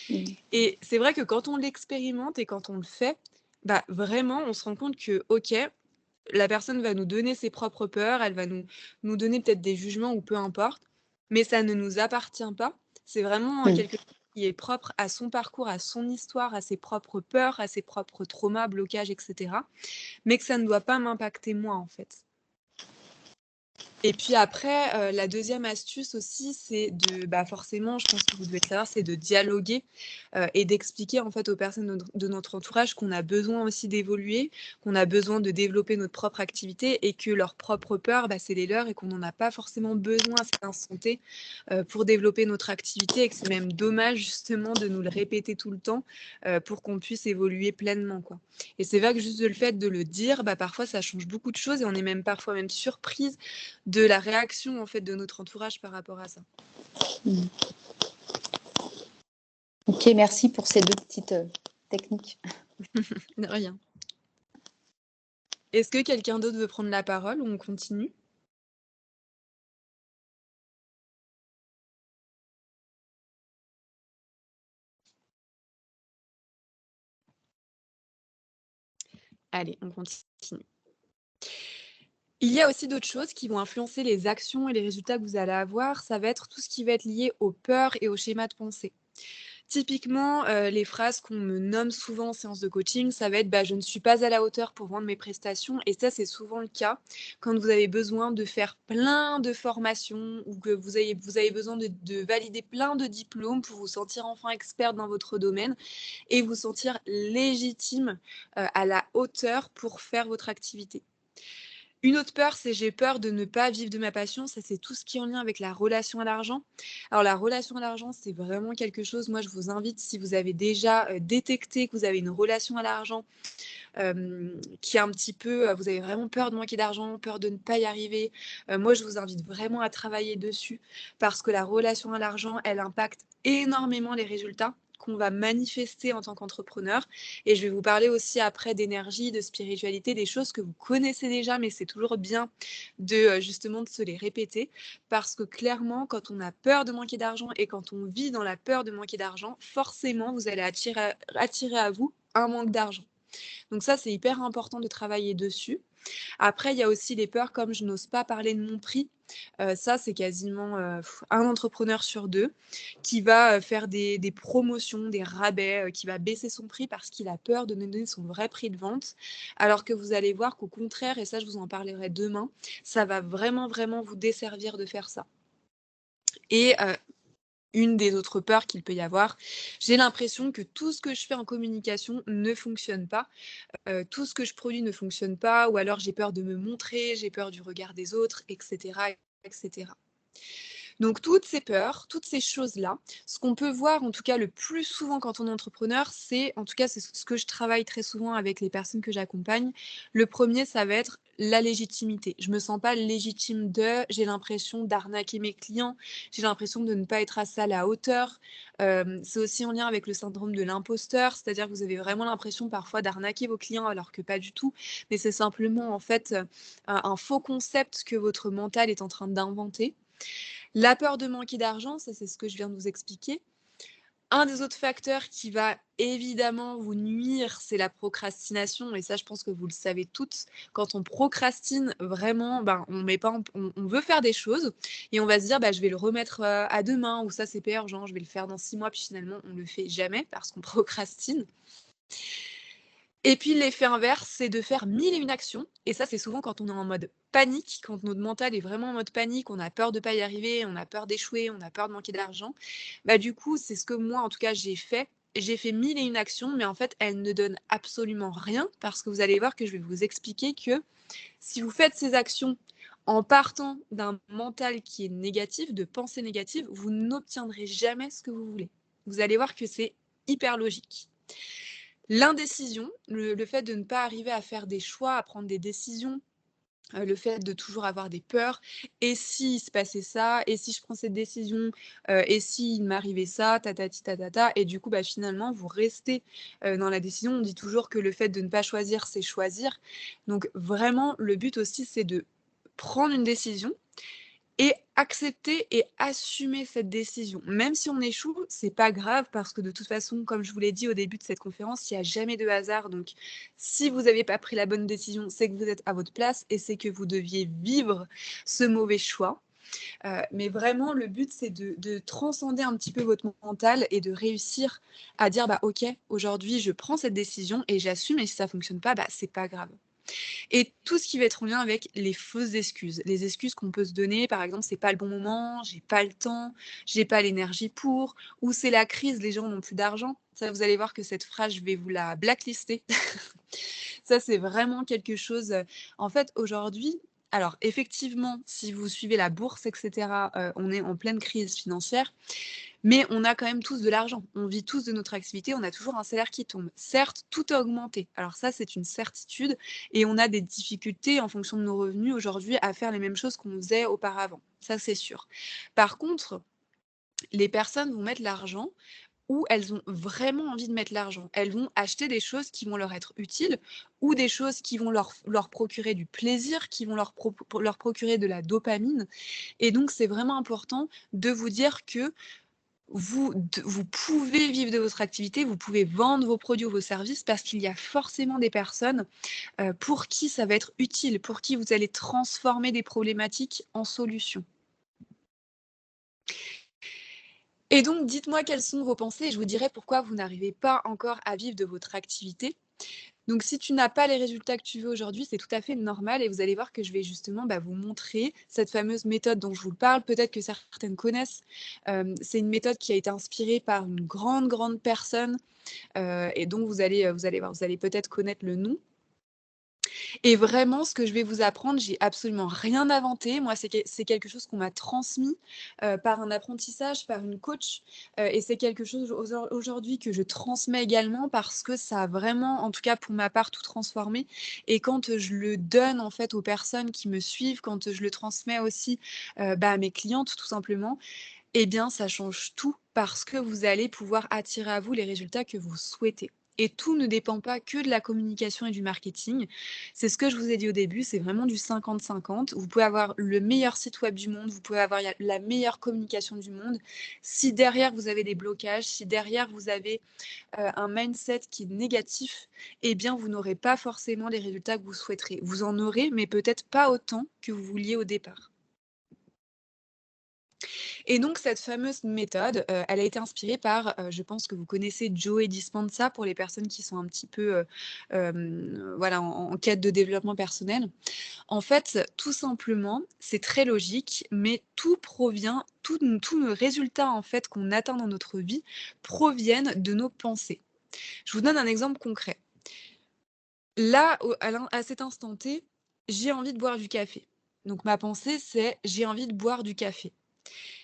Mmh. et c'est vrai que quand on l'expérimente et quand on le fait, bah, vraiment, on se rend compte que, OK, la personne va nous donner ses propres peurs, elle va nous donner peut-être des jugements ou peu importe, mais ça ne nous appartient pas. C'est vraiment, Mmh. quelque chose qui est propre à son parcours, à son histoire, à ses propres peurs, à ses propres traumas, blocages et cetera, mais que ça ne doit pas m'impacter moi, en fait. Et puis après, la deuxième astuce aussi, c'est de bah, forcément, je pense que vous devez le savoir, c'est de dialoguer, et d'expliquer en fait aux personnes de notre entourage qu'on a besoin aussi d'évoluer, qu'on a besoin de développer notre propre activité et que leurs propres peurs, bah, c'est les leurs et qu'on n'en a pas forcément besoin à cet instant T, pour développer notre activité et que c'est même dommage justement de nous le répéter tout le temps, pour qu'on puisse évoluer pleinement, quoi. Et c'est vrai que juste le fait de le dire, bah, parfois ça change beaucoup de choses et on est même parfois même surprise de la réaction en fait de notre entourage par rapport à ça. Mmh. OK, merci pour ces 2 petites, techniques. De rien. Est-ce que quelqu'un d'autre veut prendre la parole ou on continue? Allez, on continue. Il y a aussi d'autres choses qui vont influencer les actions et les résultats que vous allez avoir. Ça va être tout ce qui va être lié aux peurs et aux schémas de pensée. Typiquement, les phrases qu'on me nomme souvent en séance de coaching, ça va être: «Bah, je ne suis pas à la hauteur pour vendre mes prestations» et ça, c'est souvent le cas quand vous avez besoin de faire plein de formations ou que vous avez besoin de valider plein de diplômes pour vous sentir enfin expert dans votre domaine et vous sentir légitime, à la hauteur pour faire votre activité. Une autre peur, c'est j'ai peur de ne pas vivre de ma passion. Ça, c'est tout ce qui est en lien avec la relation à l'argent. Alors, la relation à l'argent, c'est vraiment quelque chose, moi, je vous invite, si vous avez déjà détecté que vous avez une relation à l'argent qui est un petit peu, vous avez vraiment peur de manquer d'argent, peur de ne pas y arriver. Moi, je vous invite vraiment à travailler dessus parce que la relation à l'argent, elle impacte énormément les résultats qu'on va manifester en tant qu'entrepreneur. Et je vais vous parler aussi après d'énergie, de spiritualité, des choses que vous connaissez déjà, mais c'est toujours bien de justement de se les répéter parce que clairement, quand on a peur de manquer d'argent et quand on vit dans la peur de manquer d'argent, forcément, vous allez attirer à vous un manque d'argent. Donc ça, c'est hyper important de travailler dessus. Après, il y a aussi les peurs comme je n'ose pas parler de mon prix. Ça, c'est quasiment, 1 entrepreneur sur 2 qui va, faire des promotions, des rabais, qui va baisser son prix parce qu'il a peur de ne donner son vrai prix de vente. Alors que vous allez voir qu'au contraire, et ça je vous en parlerai demain, ça va vraiment, vraiment vous desservir de faire ça. Et une des autres peurs qu'il peut y avoir, j'ai l'impression que tout ce que je fais en communication ne fonctionne pas. Tout ce que je produis ne fonctionne pas ou alors j'ai peur de me montrer, j'ai peur du regard des autres et cetera et cetera. Donc toutes ces peurs, toutes ces choses-là, ce qu'on peut voir en tout cas le plus souvent quand on est entrepreneur, c'est en tout cas c'est ce que je travaille très souvent avec les personnes que j'accompagne. Le premier, ça va être la légitimité. Je me sens pas légitime j'ai l'impression d'arnaquer mes clients, j'ai l'impression de ne pas être assez à la hauteur. C'est aussi en lien avec le syndrome de l'imposteur, c'est-à-dire que vous avez vraiment l'impression parfois d'arnaquer vos clients alors que pas du tout, mais c'est simplement en fait, un faux concept que votre mental est en train d'inventer. La peur de manquer d'argent, ça c'est ce que je viens de vous expliquer. Un des autres facteurs qui va évidemment vous nuire, c'est la procrastination et ça je pense que vous le savez toutes. Quand on procrastine vraiment, ben, on met pas on veut faire des choses et on va se dire: «Bah, je vais le remettre, à demain» ou «Ça c'est pas urgent, je vais le faire dans 6 mois» puis finalement on le fait jamais parce qu'on procrastine. Et puis l'effet inverse, c'est de faire 1000 et une actions et ça, c'est souvent quand on est en mode panique, quand notre mental est vraiment en mode panique, on a peur de pas y arriver, on a peur d'échouer, on a peur de manquer d'argent. Bah, du coup, c'est ce que moi, en tout cas, j'ai fait. J'ai fait 1000 et une actions, mais en fait, elles ne donnent absolument rien parce que vous allez voir que je vais vous expliquer que si vous faites ces actions en partant d'un mental qui est négatif, de pensée négative, vous n'obtiendrez jamais ce que vous voulez. Vous allez voir que c'est hyper logique. L'indécision, le fait de ne pas arriver à faire des choix, à prendre des décisions, Le fait de toujours avoir des peurs: «Et s'il se passait ça? Et si je prends cette décision? Et s'il m'arrivait ça? Tatati tatata» et du coup, bah, finalement, vous restez, dans la décision. On dit toujours que le fait de ne pas choisir, c'est choisir. Donc vraiment, le but aussi, c'est de prendre une décision et accepter et assumer cette décision. Même si on échoue, c'est pas grave parce que de toute façon, comme je vous l'ai dit au début de cette conférence, il y a jamais de hasard. Donc si vous avez pas pris la bonne décision, c'est que vous êtes à votre place et c'est que vous deviez vivre ce mauvais choix. Mais vraiment le but, c'est de transcender un petit peu votre mental et de réussir à dire: «Bah, OK, aujourd'hui je prends cette décision et j'assume et si ça fonctionne pas, bah, c'est pas grave». Et tout ce qui va être en lien avec les fausses excuses. Les excuses qu'on peut se donner, par exemple, c'est pas le bon moment, j'ai pas le temps, j'ai pas l'énergie pour, ou c'est la crise, les gens n'ont plus d'argent. Ça, vous allez voir que cette phrase, je vais vous la blacklister. Ça, c'est vraiment quelque chose, en fait, aujourd'hui alors effectivement, si vous suivez la bourse et cetera, on est en pleine crise financière. Mais on a quand même tous de l'argent. On vit tous de notre activité, on a toujours un salaire qui tombe. Certes, tout a augmenté. Alors ça, c'est une certitude et on a des difficultés en fonction de nos revenus aujourd'hui à faire les mêmes choses qu'on faisait auparavant. Ça, c'est sûr. Par contre, les personnes vont mettre l'argent où elles ont vraiment envie de mettre l'argent. Elles vont acheter des choses qui vont leur être utiles ou des choses qui vont leur procurer du plaisir, qui vont leur procurer de la dopamine. Et donc, c'est vraiment important de vous dire que vous pouvez vivre de votre activité, vous pouvez vendre vos produits ou vos services parce qu'il y a forcément des personnes, pour qui ça va être utile, pour qui vous allez transformer des problématiques en solutions. Et donc dites-moi quelles sont vos pensées et je vous dirai pourquoi vous n'arrivez pas encore à vivre de votre activité. Donc si tu n'as pas les résultats que tu veux aujourd'hui, c'est tout à fait normal et vous allez voir que je vais justement, bah, vous montrer cette fameuse méthode dont je vous parle. Peut-être que certaines connaissent. C'est une méthode qui a été inspirée par une grande, grande personne, et donc vous allez voir, vous allez peut-être connaître le nom. Et vraiment, ce que je vais vous apprendre, j'ai absolument rien inventé. Moi, c'est quelque chose qu'on m'a transmis, par un apprentissage, par une coach, et c'est quelque chose aujourd'hui que je transmets également parce que ça a vraiment, en tout cas pour ma part, tout transformé et quand, je le donne, en fait, aux personnes qui me suivent, quand, je le transmets aussi, bah, à mes clientes, tout simplement, eh bien, ça change tout parce que vous allez pouvoir attirer à vous les résultats que vous souhaitez. Et tout ne dépend pas que de la communication et du marketing. C'est ce que je vous ai dit au début, c'est vraiment du 50-50. Vous pouvez avoir le meilleur site web du monde, vous pouvez avoir la meilleure communication du monde. Si derrière vous avez des blocages, si derrière vous avez un mindset qui est négatif, eh bien vous n'aurez pas forcément les résultats que vous souhaiterez. Vous en aurez, mais peut-être pas autant que vous vouliez au départ. Et donc cette fameuse méthode, elle a été inspirée par, je pense que vous connaissez Joe Dispenza pour les personnes qui sont un petit peu, voilà, en quête de développement personnel. En fait, tout simplement, c'est très logique, mais tout provient tous nos résultats, en fait, qu'on atteint dans notre vie proviennent de nos pensées. Je vous donne un exemple concret. Là, au à cet instant T, j'ai envie de boire du café. Donc ma pensée, c'est: «J'ai envie de boire du café».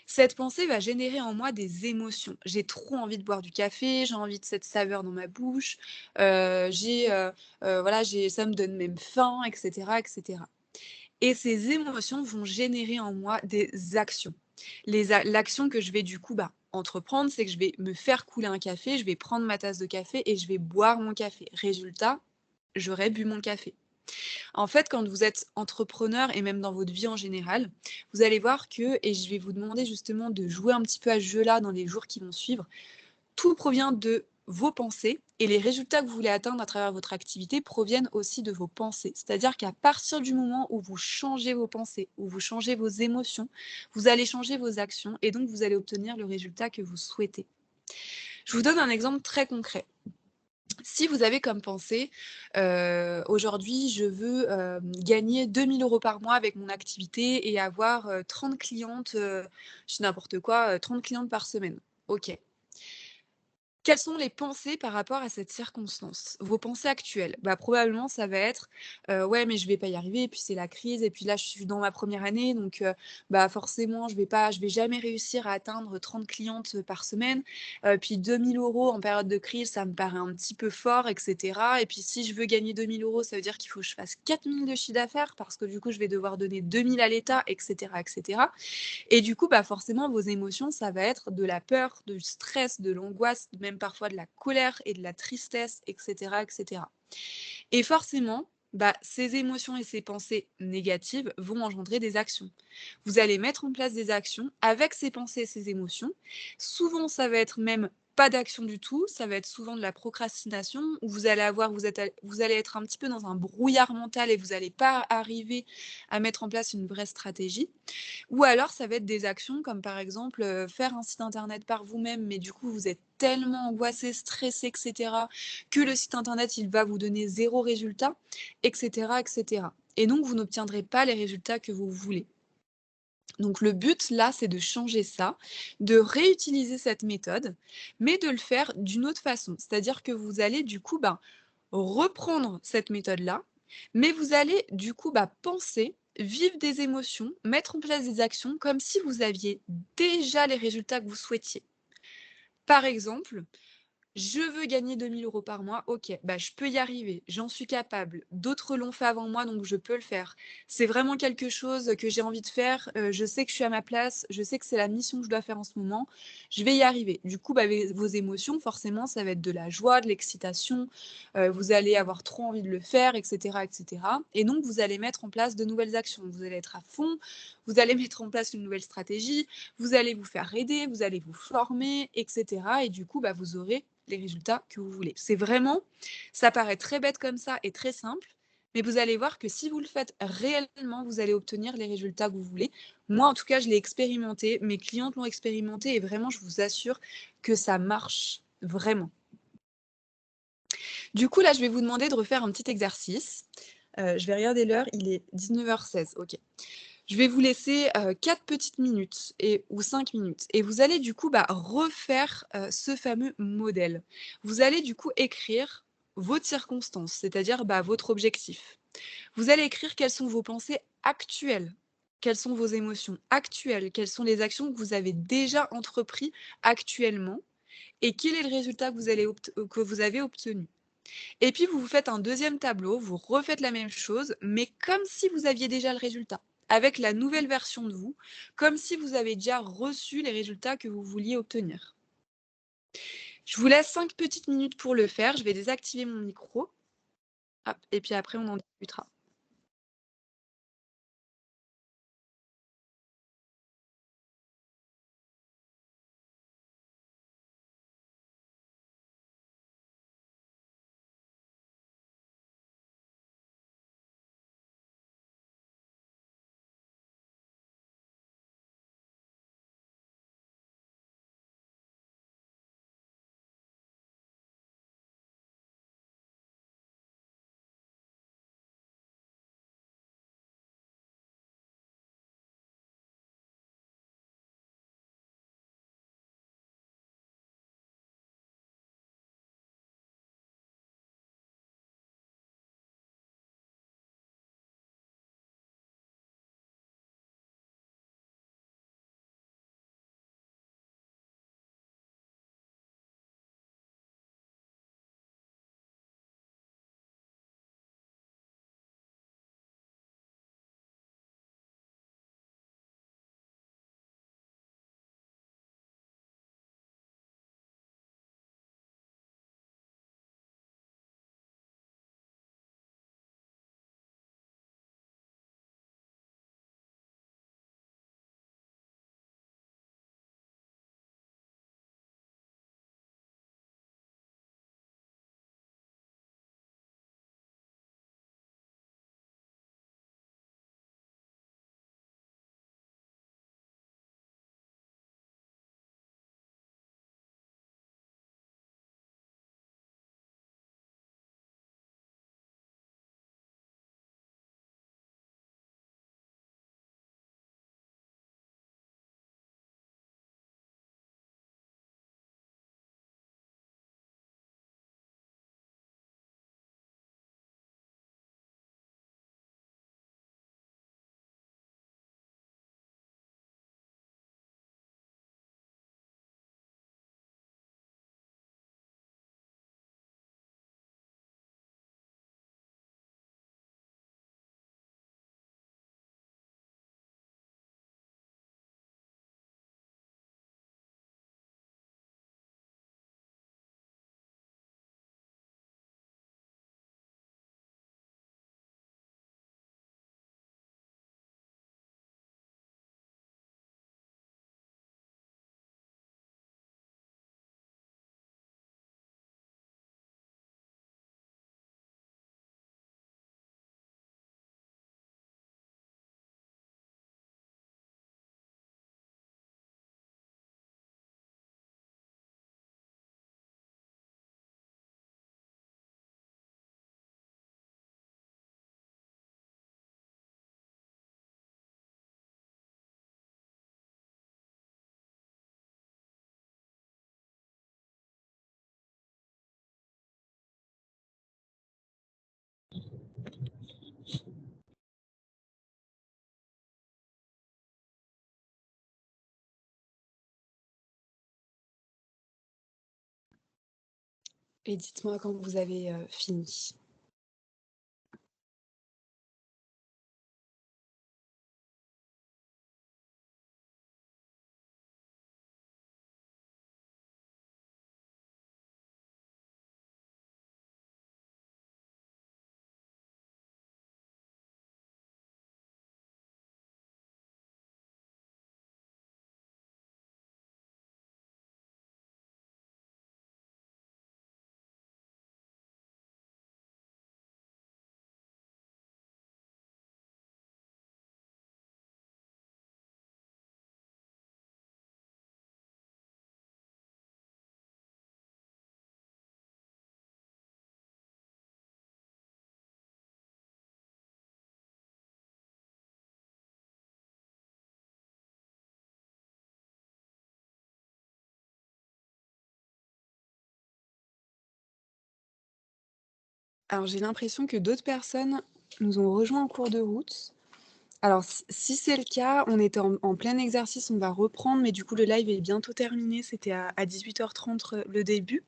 Cette pensée va générer en moi des émotions. J'ai trop envie de boire du café, j'ai envie de cette saveur dans ma bouche, voilà, ça me donne même faim et cetera et cetera. Et ces émotions vont générer en moi des actions. L'action que je vais du coup, bah, entreprendre, c'est que je vais me faire couler un café, je vais prendre ma tasse de café et je vais boire mon café. Résultat, j'aurai bu mon café. En fait, quand vous êtes entrepreneur et même dans votre vie en général, vous allez voir que et je vais vous demander justement de jouer un petit peu à ce jeu-là dans les jours qui vont suivre, tout provient de vos pensées et les résultats que vous voulez atteindre à travers votre activité proviennent aussi de vos pensées. C'est-à-dire qu'à partir du moment où vous changez vos pensées, où vous changez vos émotions, vous allez changer vos actions et donc vous allez obtenir le résultat que vous souhaitez. Je vous donne un exemple très concret. Si vous avez comme pensée, aujourd'hui je veux, gagner 2 000 € par mois avec mon activité et avoir, 30 clientes, je dis n'importe quoi, 30 clientes par semaine. OK. Quelles sont les pensées par rapport à cette circonstance? Vos pensées actuelles? Bah, probablement ça va être, «Ouais, mais je vais pas y arriver, et puis c'est la crise, et puis là je suis dans ma première année, donc bah, forcément je vais jamais réussir à atteindre 30 clientes, par semaine. Puis 2 000 € en période de crise, ça me paraît un petit peu fort, et cetera. Et puis si je veux gagner 2 000 €, ça veut dire qu'il faut que je fasse 4 000 de chiffre d'affaires parce que du coup je vais devoir donner 2 000 à l'État, et cetera, et cetera». Et du coup, bah, forcément, vos émotions, ça va être de la peur, du stress, de l'angoisse, même parfois de la colère et de la tristesse, et cetera, et cetera. Et forcément, bah, ces émotions et ces pensées négatives vont engendrer des actions. Vous allez mettre en place des actions avec ces pensées et ces émotions. Souvent, ça va être même pas d'action du tout, ça va être souvent de la procrastination où vous allez être un petit peu dans un brouillard mental et vous n'allez pas arriver à mettre en place une vraie stratégie. Ou alors ça va être des actions comme par exemple, faire un site internet par vous-même, mais du coup vous êtes tellement angoissé, stressé, et cetera, que le site internet, il va vous donner zéro résultat, et cetera, et cetera. Et donc vous n'obtiendrez pas les résultats que vous voulez. Donc le but là, c'est de changer ça, de réutiliser cette méthode, mais de le faire d'une autre façon. C'est-à-dire que vous allez du coup, ben, reprendre cette méthode-là, mais vous allez du coup, bah, penser, vivre des émotions, mettre en place des actions comme si vous aviez déjà les résultats que vous souhaitiez. Par exemple, je veux gagner 2 000 € par mois, OK, bah, je peux y arriver, j'en suis capable. D'autres l'ont fait avant moi, donc je peux le faire. C'est vraiment quelque chose que j'ai envie de faire, je sais que je suis à ma place, je sais que c'est la mission que je dois faire en ce moment, je vais y arriver. Du coup, bah, vos émotions, forcément, ça va être de la joie, de l'excitation, vous allez avoir trop envie de le faire, et cetera, et cetera. Et donc vous allez mettre en place de nouvelles actions. Vous allez être à fond, vous allez mettre en place une nouvelle stratégie, vous allez vous faire aider, vous allez vous former, et cetera. Et du coup, bah, vous aurez les résultats que vous voulez. C'est vraiment, ça paraît très bête comme ça et très simple, mais vous allez voir que si vous le faites réellement, vous allez obtenir les résultats que vous voulez. Moi, en tout cas, je l'ai expérimenté, mes clientes l'ont expérimenté et vraiment, je vous assure que ça marche vraiment. Du coup, là, je vais vous demander de refaire un petit exercice. Je vais regarder l'heure, il est 19h16. OK. Je vais vous laisser, 4 petites minutes ou 5 minutes et vous allez du coup, bah, refaire, ce fameux modèle. Vous allez du coup écrire votre circonstance, c'est-à-dire, bah, votre objectif. Vous allez écrire quelles sont vos pensées actuelles, quelles sont vos émotions actuelles, quelles sont les actions que vous avez déjà entrepris actuellement et quel est le résultat que que vous avez obtenu. Et puis vous vous faites un deuxième tableau, vous refaites la même chose, mais comme si vous aviez déjà le résultat, avec la nouvelle version de vous, comme si vous avez déjà reçu les résultats que vous vouliez obtenir. Je vous laisse 5 petites minutes pour le faire, je vais désactiver mon micro, hop, et puis après on en discutera. et dites-moi quand vous avez, fini. Alors j'ai l'impression que d'autres personnes nous ont rejoints en cours de route. Alors si c'est le cas, on était en plein exercice, on va reprendre, mais du coup le live est bientôt terminé. C'était à 18h30 le début,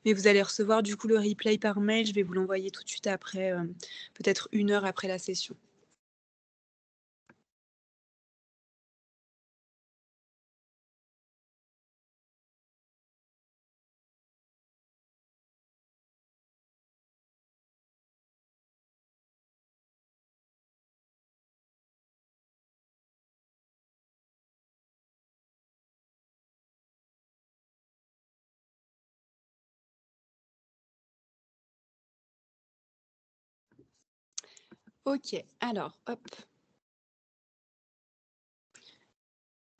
mais vous allez recevoir du coup le replay par mail. Je vais vous l'envoyer tout de suite après, peut-être 1 heure après la session. OK, alors hop,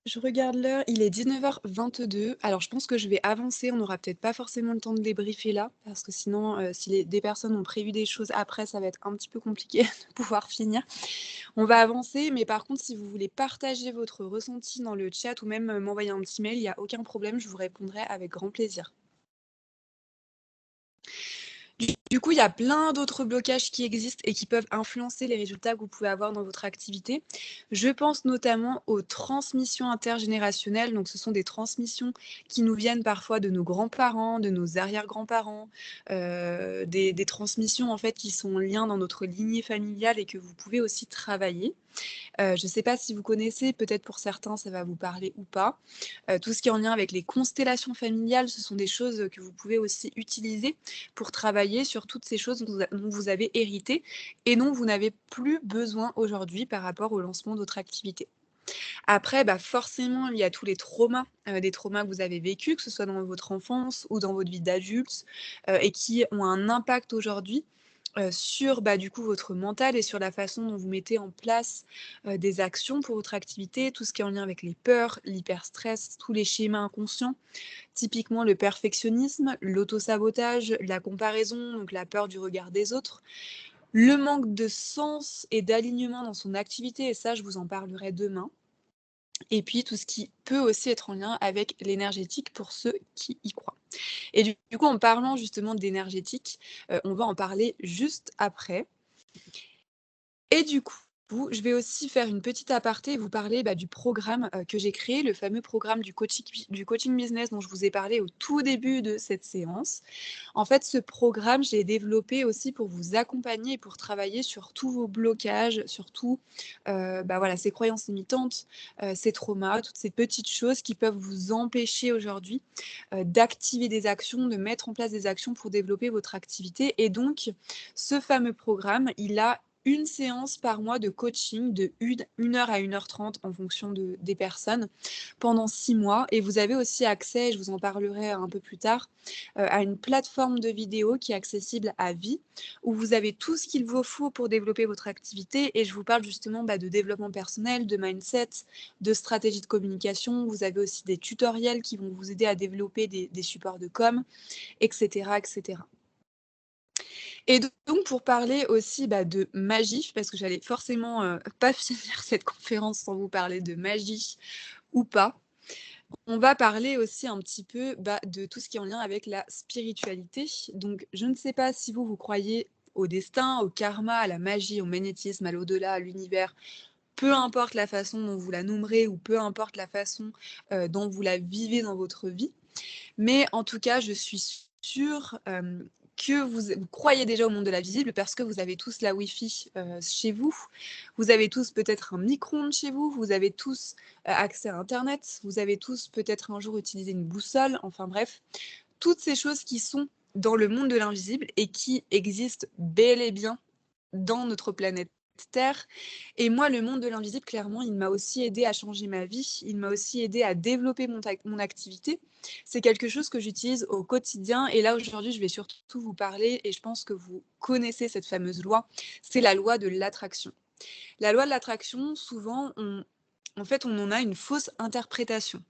je regarde l'heure, il est 19h22. Alors je pense que je vais avancer, on n'aura peut-être pas forcément le temps de débriefer là, parce que sinon, si des personnes ont prévu des choses après, ça va être un petit peu compliqué de pouvoir finir. On va avancer, mais par contre, si vous voulez partager votre ressenti dans le chat ou même, m'envoyer un petit mail, il y a aucun problème, je vous répondrai avec grand plaisir. Du coup, il y a plein d'autres blocages qui existent et qui peuvent influencer les résultats que vous pouvez avoir dans votre activité. Je pense notamment aux transmissions intergénérationnelles. Donc, ce sont des transmissions qui nous viennent parfois de nos grands-parents, de nos arrière-grands-parents, des transmissions en fait qui sont en lien dans notre lignée familiale et que vous pouvez aussi travailler. Je ne sais pas si vous connaissez, peut-être pour certains ça va vous parler ou pas. Tout ce qui est en lien avec les constellations familiales, ce sont des choses que vous pouvez aussi utiliser pour travailler sur toutes ces choses dont vous avez hérité et dont vous n'avez plus besoin aujourd'hui par rapport au lancement d'autres activités. Après, bah, forcément, il y a tous les traumas, des traumas que vous avez vécus, que ce soit dans votre enfance ou dans votre vie d'adulte, et qui ont un impact aujourd'hui, sur, bah, du coup, votre mental et sur la façon dont vous mettez en place, des actions pour votre activité. Tout ce qui est en lien avec les peurs, l'hyperstress, tous les schémas inconscients. Typiquement le perfectionnisme, l'autosabotage, la comparaison, donc la peur du regard des autres, le manque de sens et d'alignement dans son activité et ça, je vous en parlerai demain. Et puis tout ce qui peut aussi être en lien avec l'énergétique pour ceux qui y croient. Et du coup, en parlant justement d'énergétique, on va en parler juste après. Et du coup, je vais aussi faire une petite aparté et vous parler, bah, du programme, que j'ai créé, le fameux programme du coaching business dont je vous ai parlé au tout début de cette séance. En fait, ce programme, je l'ai développé aussi pour vous accompagner et pour travailler sur tous vos blocages, sur tout, bah, voilà, ces croyances limitantes, ces traumas, toutes ces petites choses qui peuvent vous empêcher aujourd'hui, d'activer des actions, de mettre en place des actions pour développer votre activité et donc ce fameux programme, il a une séance par mois de coaching de 1 heure à 1 h 30 en fonction des personnes pendant 6 mois et vous avez aussi accès, je vous en parlerai un peu plus tard, à une plateforme de vidéos qui est accessible à vie, où vous avez tout ce qu'il vous faut pour développer votre activité et je vous parle justement, bah, de développement personnel, de mindset, de stratégie de communication. Vous avez aussi des tutoriels qui vont vous aider à développer des supports de com, et cetera, et cetera. Et donc pour parler aussi, bah, de magie, parce que j'allais forcément, pas finir cette conférence sans vous parler de magie ou pas. On va parler aussi un petit peu, bah, de tout ce qui est en lien avec la spiritualité. Donc je ne sais pas si vous croyez au destin, au karma, à la magie, au magnétisme, à l'au-delà, à l'univers, peu importe la façon dont vous la nommerez ou peu importe la façon, dont vous la vivez dans votre vie. Mais en tout cas, je suis sûr, que vous croyez déjà au monde de l'invisible parce que vous avez tous la Wi-Fi, chez vous. Vous avez tous peut-être un micro-ondes chez vous, vous avez tous, accès à internet, vous avez tous peut-être un jour utilisé une boussole, enfin bref. Toutes ces choses qui sont dans le monde de l'invisible et qui existent bel et bien dans notre planète Terre. Et moi, le monde de l'invisible, clairement, il m'a aussi aidé à changer ma vie. Il m'a aussi aidé à développer mon activité. C'est quelque chose que j'utilise au quotidien. Et là, aujourd'hui, je vais surtout vous parler, et je pense que vous connaissez cette fameuse loi, c'est la loi de l'attraction. La loi de l'attraction, souvent, en fait, on en a une fausse interprétation.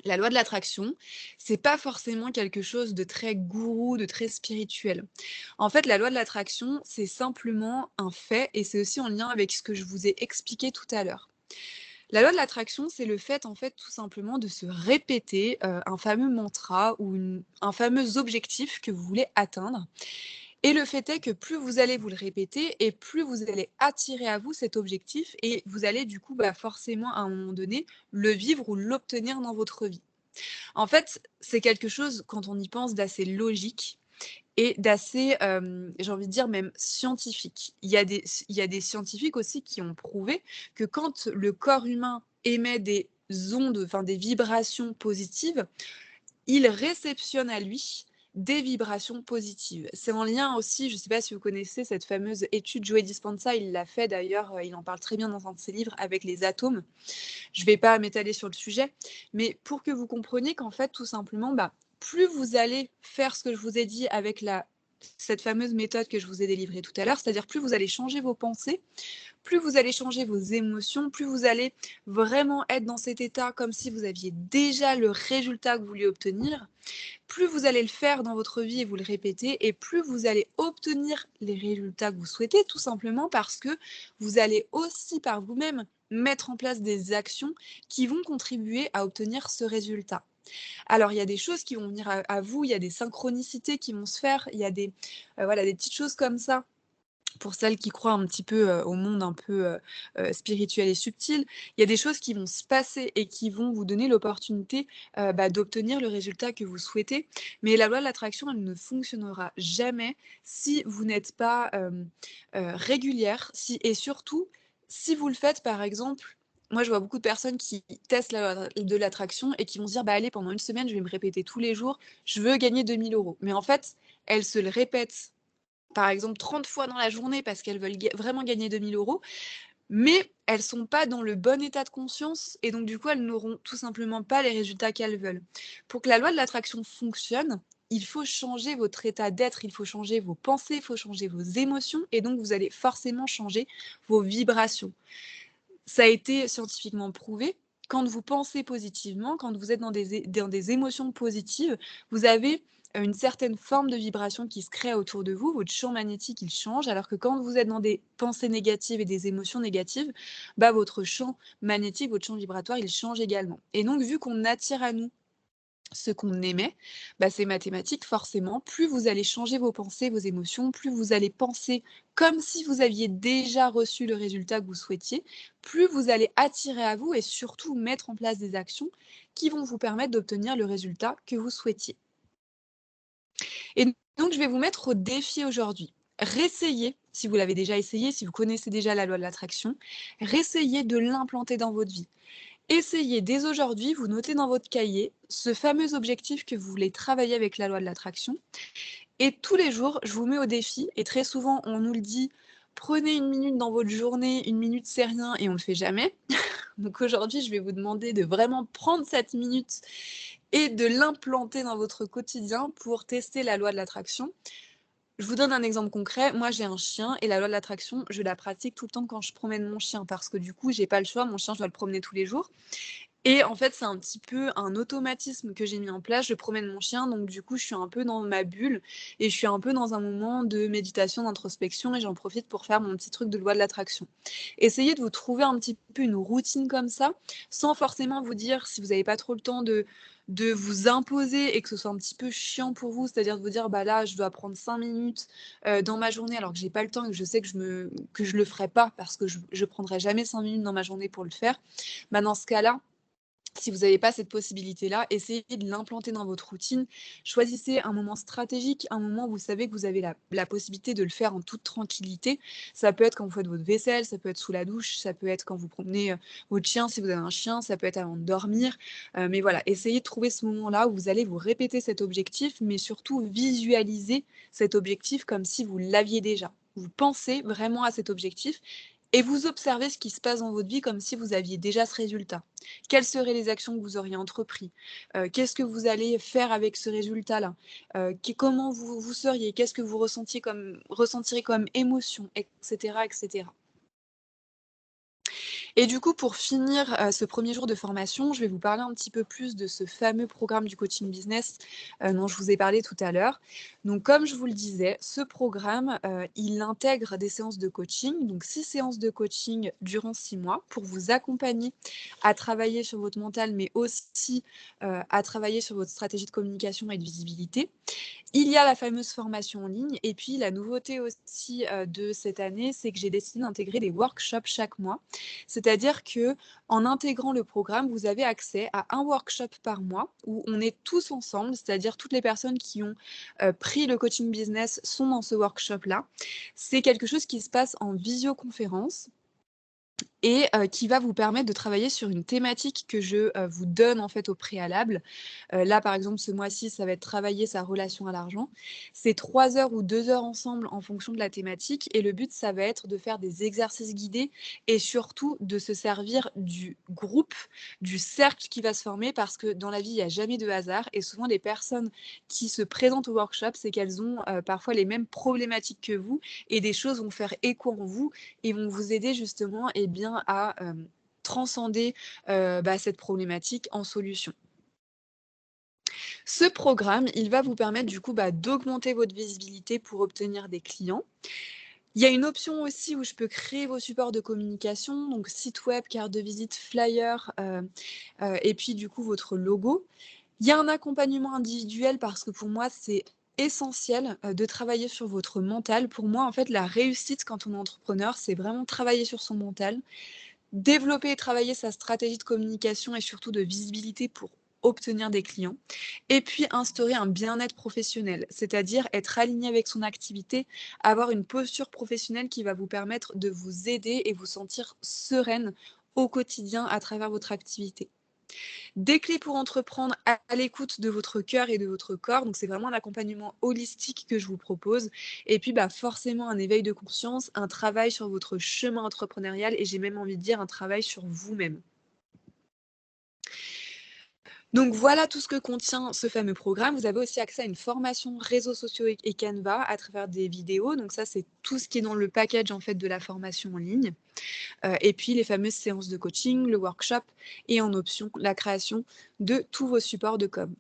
La loi de l'attraction, c'est pas forcément quelque chose de très gourou, de très spirituel. En fait, la loi de l'attraction, c'est simplement un fait et c'est aussi en lien avec ce que je vous ai expliqué tout à l'heure. La loi de l'attraction, c'est le fait, en fait, tout simplement de se répéter, un fameux mantra ou un fameux objectif que vous voulez atteindre et le fait est que plus vous allez vous le répéter et plus vous allez attirer à vous cet objectif et vous allez du coup, forcément à un moment donné, le vivre ou l'obtenir dans votre vie. En fait, c'est quelque chose, quand on y pense, d'assez logique et d'assez, j'ai envie de dire même scientifique. Il y a des scientifiques aussi qui ont prouvé que quand le corps humain émet des ondes, enfin des vibrations positives, il réceptionne à lui des vibrations positives. C'est en lien aussi, je ne sais pas si vous connaissez cette fameuse étude, Joe Dispenza, il l'a fait d'ailleurs, il en parle très bien dans un de ses livres avec les atomes. Je ne vais pas m'étaler sur le sujet, mais pour que vous compreniez qu'en fait, tout simplement, plus vous allez faire ce que je vous ai dit avec cette fameuse méthode que je vous ai délivrée tout à l'heure, c'est-à-dire plus vous allez changer vos pensées, plus vous allez changer vos émotions, plus vous allez vraiment être dans cet état comme si vous aviez déjà le résultat que vous vouliez obtenir, plus vous allez le faire dans votre vie et vous le répétez, et plus vous allez obtenir les résultats que vous souhaitez, tout simplement parce que vous allez aussi par vous-même mettre en place des actions qui vont contribuer à obtenir ce résultat. Alors, il y a des choses qui vont venir à vous, il y a des synchronicités qui vont se faire, il y a voilà, des petites choses comme ça pour celles qui croient un petit peu, au monde un peu, spirituel et subtil, il y a des choses qui vont se passer et qui vont vous donner l'opportunité, d'obtenir le résultat que vous souhaitez. Mais la loi de l'attraction, elle ne fonctionnera jamais si vous n'êtes pas, régulière, si et surtout, si vous le faites, par exemple, moi je vois beaucoup de personnes qui testent la loi de l'attraction et qui vont se dire: «Bah, allez, pendant une semaine, je vais me répéter tous les jours, je veux gagner 2 000 €». Mais en fait, elles se le répètent par exemple 30 fois dans la journée parce qu'elles veulent vraiment gagner 2 000 €, mais elles sont pas dans le bon état de conscience et donc du coup, elles n'auront tout simplement pas les résultats qu'elles veulent. Pour que la loi de l'attraction fonctionne, il faut changer votre état d'être, il faut changer vos pensées, il faut changer vos émotions et donc vous allez forcément changer vos vibrations. Ça a été scientifiquement prouvé, quand vous pensez positivement, quand vous êtes dans des émotions positives, vous avez, une certaine forme de vibration qui se crée autour de vous, votre champ magnétique, il change, alors que quand vous êtes dans des pensées négatives et des émotions négatives, votre champ magnétique, votre champ vibratoire, il change également et donc vu qu'on attire à nous ce qu'on aimait, c'est mathématique forcément. Plus vous allez changer vos pensées, vos émotions, plus vous allez penser comme si vous aviez déjà reçu le résultat que vous souhaitiez, plus vous allez attirer à vous et surtout mettre en place des actions qui vont vous permettre d'obtenir le résultat que vous souhaitiez. Et donc je vais vous mettre au défi aujourd'hui. Réessayez, si vous l'avez déjà essayé, si vous connaissez déjà la loi de l'attraction, réessayez de l'implanter dans votre vie. Essayez dès aujourd'hui, vous notez dans votre cahier ce fameux objectif que vous voulez travailler avec la loi de l'attraction. Et tous les jours, je vous mets au défi, et très souvent on nous le dit, prenez une minute dans votre journée, une minute c'est rien, et on ne le fait jamais. Donc aujourd'hui, je vais vous demander de vraiment prendre cette minute et de l'implanter dans votre quotidien pour tester la loi de l'attraction. Je vous donne un exemple concret. Moi, j'ai un chien et la loi de l'attraction, je la pratique tout le temps quand je promène mon chien parce que du coup, j'ai pas le choix. Mon chien, je dois le promener tous les jours. Et en fait, c'est un petit peu un automatisme que j'ai mis en place. Je promène mon chien, donc du coup, je suis un peu dans ma bulle et je suis un peu dans un moment de méditation, d'introspection et j'en profite pour faire mon petit truc de loi de l'attraction. Essayez de vous trouver un petit peu une routine comme ça, sans forcément vous dire, si vous n'avez pas trop le temps de vous imposer et que ce soit un petit peu chiant pour vous, c'est-à-dire de vous dire, bah là, je dois prendre 5 minutes dans ma journée alors que j'ai pas le temps et que je sais que je le ferai pas parce que je prendrai jamais 5 minutes dans ma journée pour le faire. Dans ce cas-là, Si vous n'avez pas cette possibilité-là, essayez de l'implanter dans votre routine. Choisissez un moment stratégique, un moment où vous savez que vous avez la possibilité de le faire en toute tranquillité. Ça peut être quand vous faites votre vaisselle, ça peut être sous la douche, ça peut être quand vous promenez, votre chien si vous avez un chien, ça peut être avant de dormir. Mais voilà, essayez de trouver ce moment-là où vous allez vous répéter cet objectif, mais surtout visualiser cet objectif comme si vous l'aviez déjà. Vous pensez vraiment à cet objectif et vous observez ce qui se passe dans votre vie comme si vous aviez déjà ce résultat. Quelles seraient les actions que vous auriez entrepris? Qu'est-ce que vous allez faire avec ce résultat-là? Comment vous seriez? Qu'est-ce que vous ressentirez comme émotion? Et cetera, et cetera. Et du coup, pour finir, ce premier jour de formation, je vais vous parler un petit peu plus de ce fameux programme du coaching business, dont je vous ai parlé tout à l'heure. Donc comme je vous le disais, ce programme, il intègre des séances de coaching, donc 6 séances de coaching durant 6 mois pour vous accompagner à travailler sur votre mental, mais aussi, à travailler sur votre stratégie de communication et de visibilité. Il y a la fameuse formation en ligne et puis la nouveauté aussi, de cette année, c'est que j'ai décidé d'intégrer des workshops chaque mois. C'est-à-dire que en intégrant le programme, vous avez accès à un workshop par mois où on est tous ensemble, c'est-à-dire toutes les personnes qui ont, pris le coaching business sont dans ce workshop-là. C'est quelque chose qui se passe en visioconférence et qui va vous permettre de travailler sur une thématique que je, vous donne en fait au préalable. Là, par exemple, ce mois-ci, ça va être travailler sa relation à l'argent. C'est 3 heures ou 2 heures ensemble en fonction de la thématique et le but, ça va être de faire des exercices guidés et surtout de se servir du groupe, du cercle qui va se former parce que dans la vie, il y a jamais de hasard et souvent les personnes qui se présentent au workshop, c'est qu'elles ont, parfois les mêmes problématiques que vous et des choses vont faire écho en vous et vont vous aider justement et bien à, transcender, cette problématique en solution. Ce programme, il va vous permettre du coup, d'augmenter votre visibilité pour obtenir des clients. Il y a une option aussi où je peux créer vos supports de communication, donc site web, carte de visite, flyer, et puis du coup votre logo. Il y a un accompagnement individuel parce que pour moi, c'est essentiel, de travailler sur votre mental. Pour moi, en fait, la réussite quand on est entrepreneur, c'est vraiment travailler sur son mental. Développer et travailler sa stratégie de communication et surtout de visibilité pour obtenir des clients. Et puis instaurer un bien-être professionnel, c'est-à-dire être aligné avec son activité, avoir une posture professionnelle qui va vous permettre de vous aider et vous sentir sereine au quotidien à travers votre activité. Des clés pour entreprendre à l'écoute de votre cœur et de votre corps. Donc, c'est vraiment un accompagnement holistique que je vous propose. Et puis, forcément, un éveil de conscience, un travail sur votre chemin entrepreneurial et j'ai même envie de dire un travail sur vous-même. Donc voilà tout ce que contient ce fameux programme. Vous avez aussi accès à une formation réseaux sociaux et Canva à travers des vidéos. Donc ça, c'est tout ce qui est dans le package en fait de la formation en ligne. Et puis les fameuses séances de coaching, le workshop et en option la création de tous vos supports de com.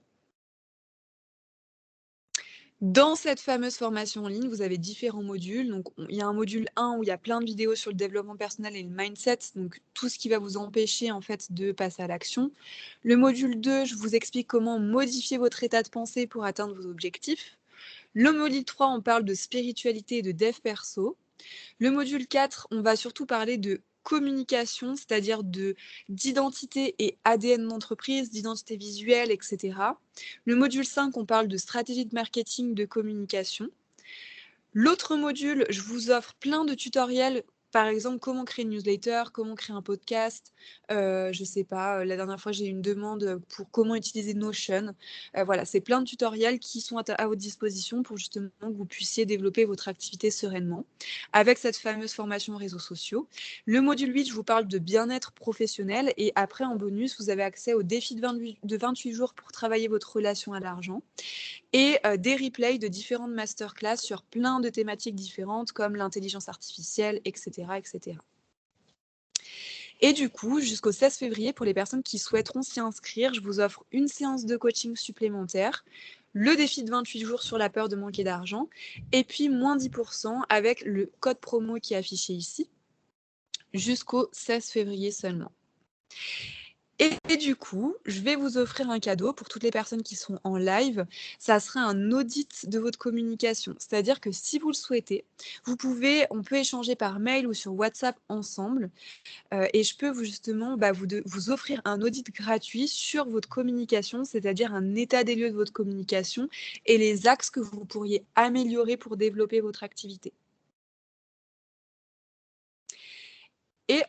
Dans cette fameuse formation en ligne, vous avez différents modules. Donc, il y a un module 1 où il y a plein de vidéos sur le développement personnel et le mindset, donc tout ce qui va vous empêcher en fait de passer à l'action. Le module 2, je vous explique comment modifier votre état de pensée pour atteindre vos objectifs. Le module 3, on parle de spiritualité et de dev perso. Le module 4, on va surtout parler de communication, c'est-à-dire d'identité et ADN d'entreprise, d'identité visuelle, etc. Le module 5, on parle de stratégie de marketing, de communication. L'autre module, je vous offre plein de tutoriels, par exemple, comment créer une newsletter, comment créer un podcast, je sais pas, la dernière fois, j'ai eu une demande, pour comment utiliser Notion. Voilà, c'est plein de tutoriels qui sont à votre disposition pour justement que vous puissiez développer votre activité sereinement, avec cette fameuse formation réseaux sociaux. Le module 8, je vous parle de bien-être professionnel et après en bonus, vous avez accès au défi de 28 jours pour travailler votre relation à l'argent et des replays de différentes masterclass sur plein de thématiques différentes comme l'intelligence artificielle, et cetera, et cetera. Et du coup, jusqu'au 16 février, pour les personnes qui souhaiteront s'y inscrire, je vous offre une séance de coaching supplémentaire, le défi de 28 jours sur la peur de manquer d'argent, et puis moins 10% avec le code promo qui est affiché ici, jusqu'au 16 février seulement. Et du coup, je vais vous offrir un cadeau pour toutes les personnes qui seront en live. Ça sera un audit de votre communication. C'est-à-dire que si vous le souhaitez, on peut échanger par mail ou sur WhatsApp ensemble, et je peux vous justement, vous offrir un audit gratuit sur votre communication, c'est-à-dire un état des lieux de votre communication et les axes que vous pourriez améliorer pour développer votre activité. Et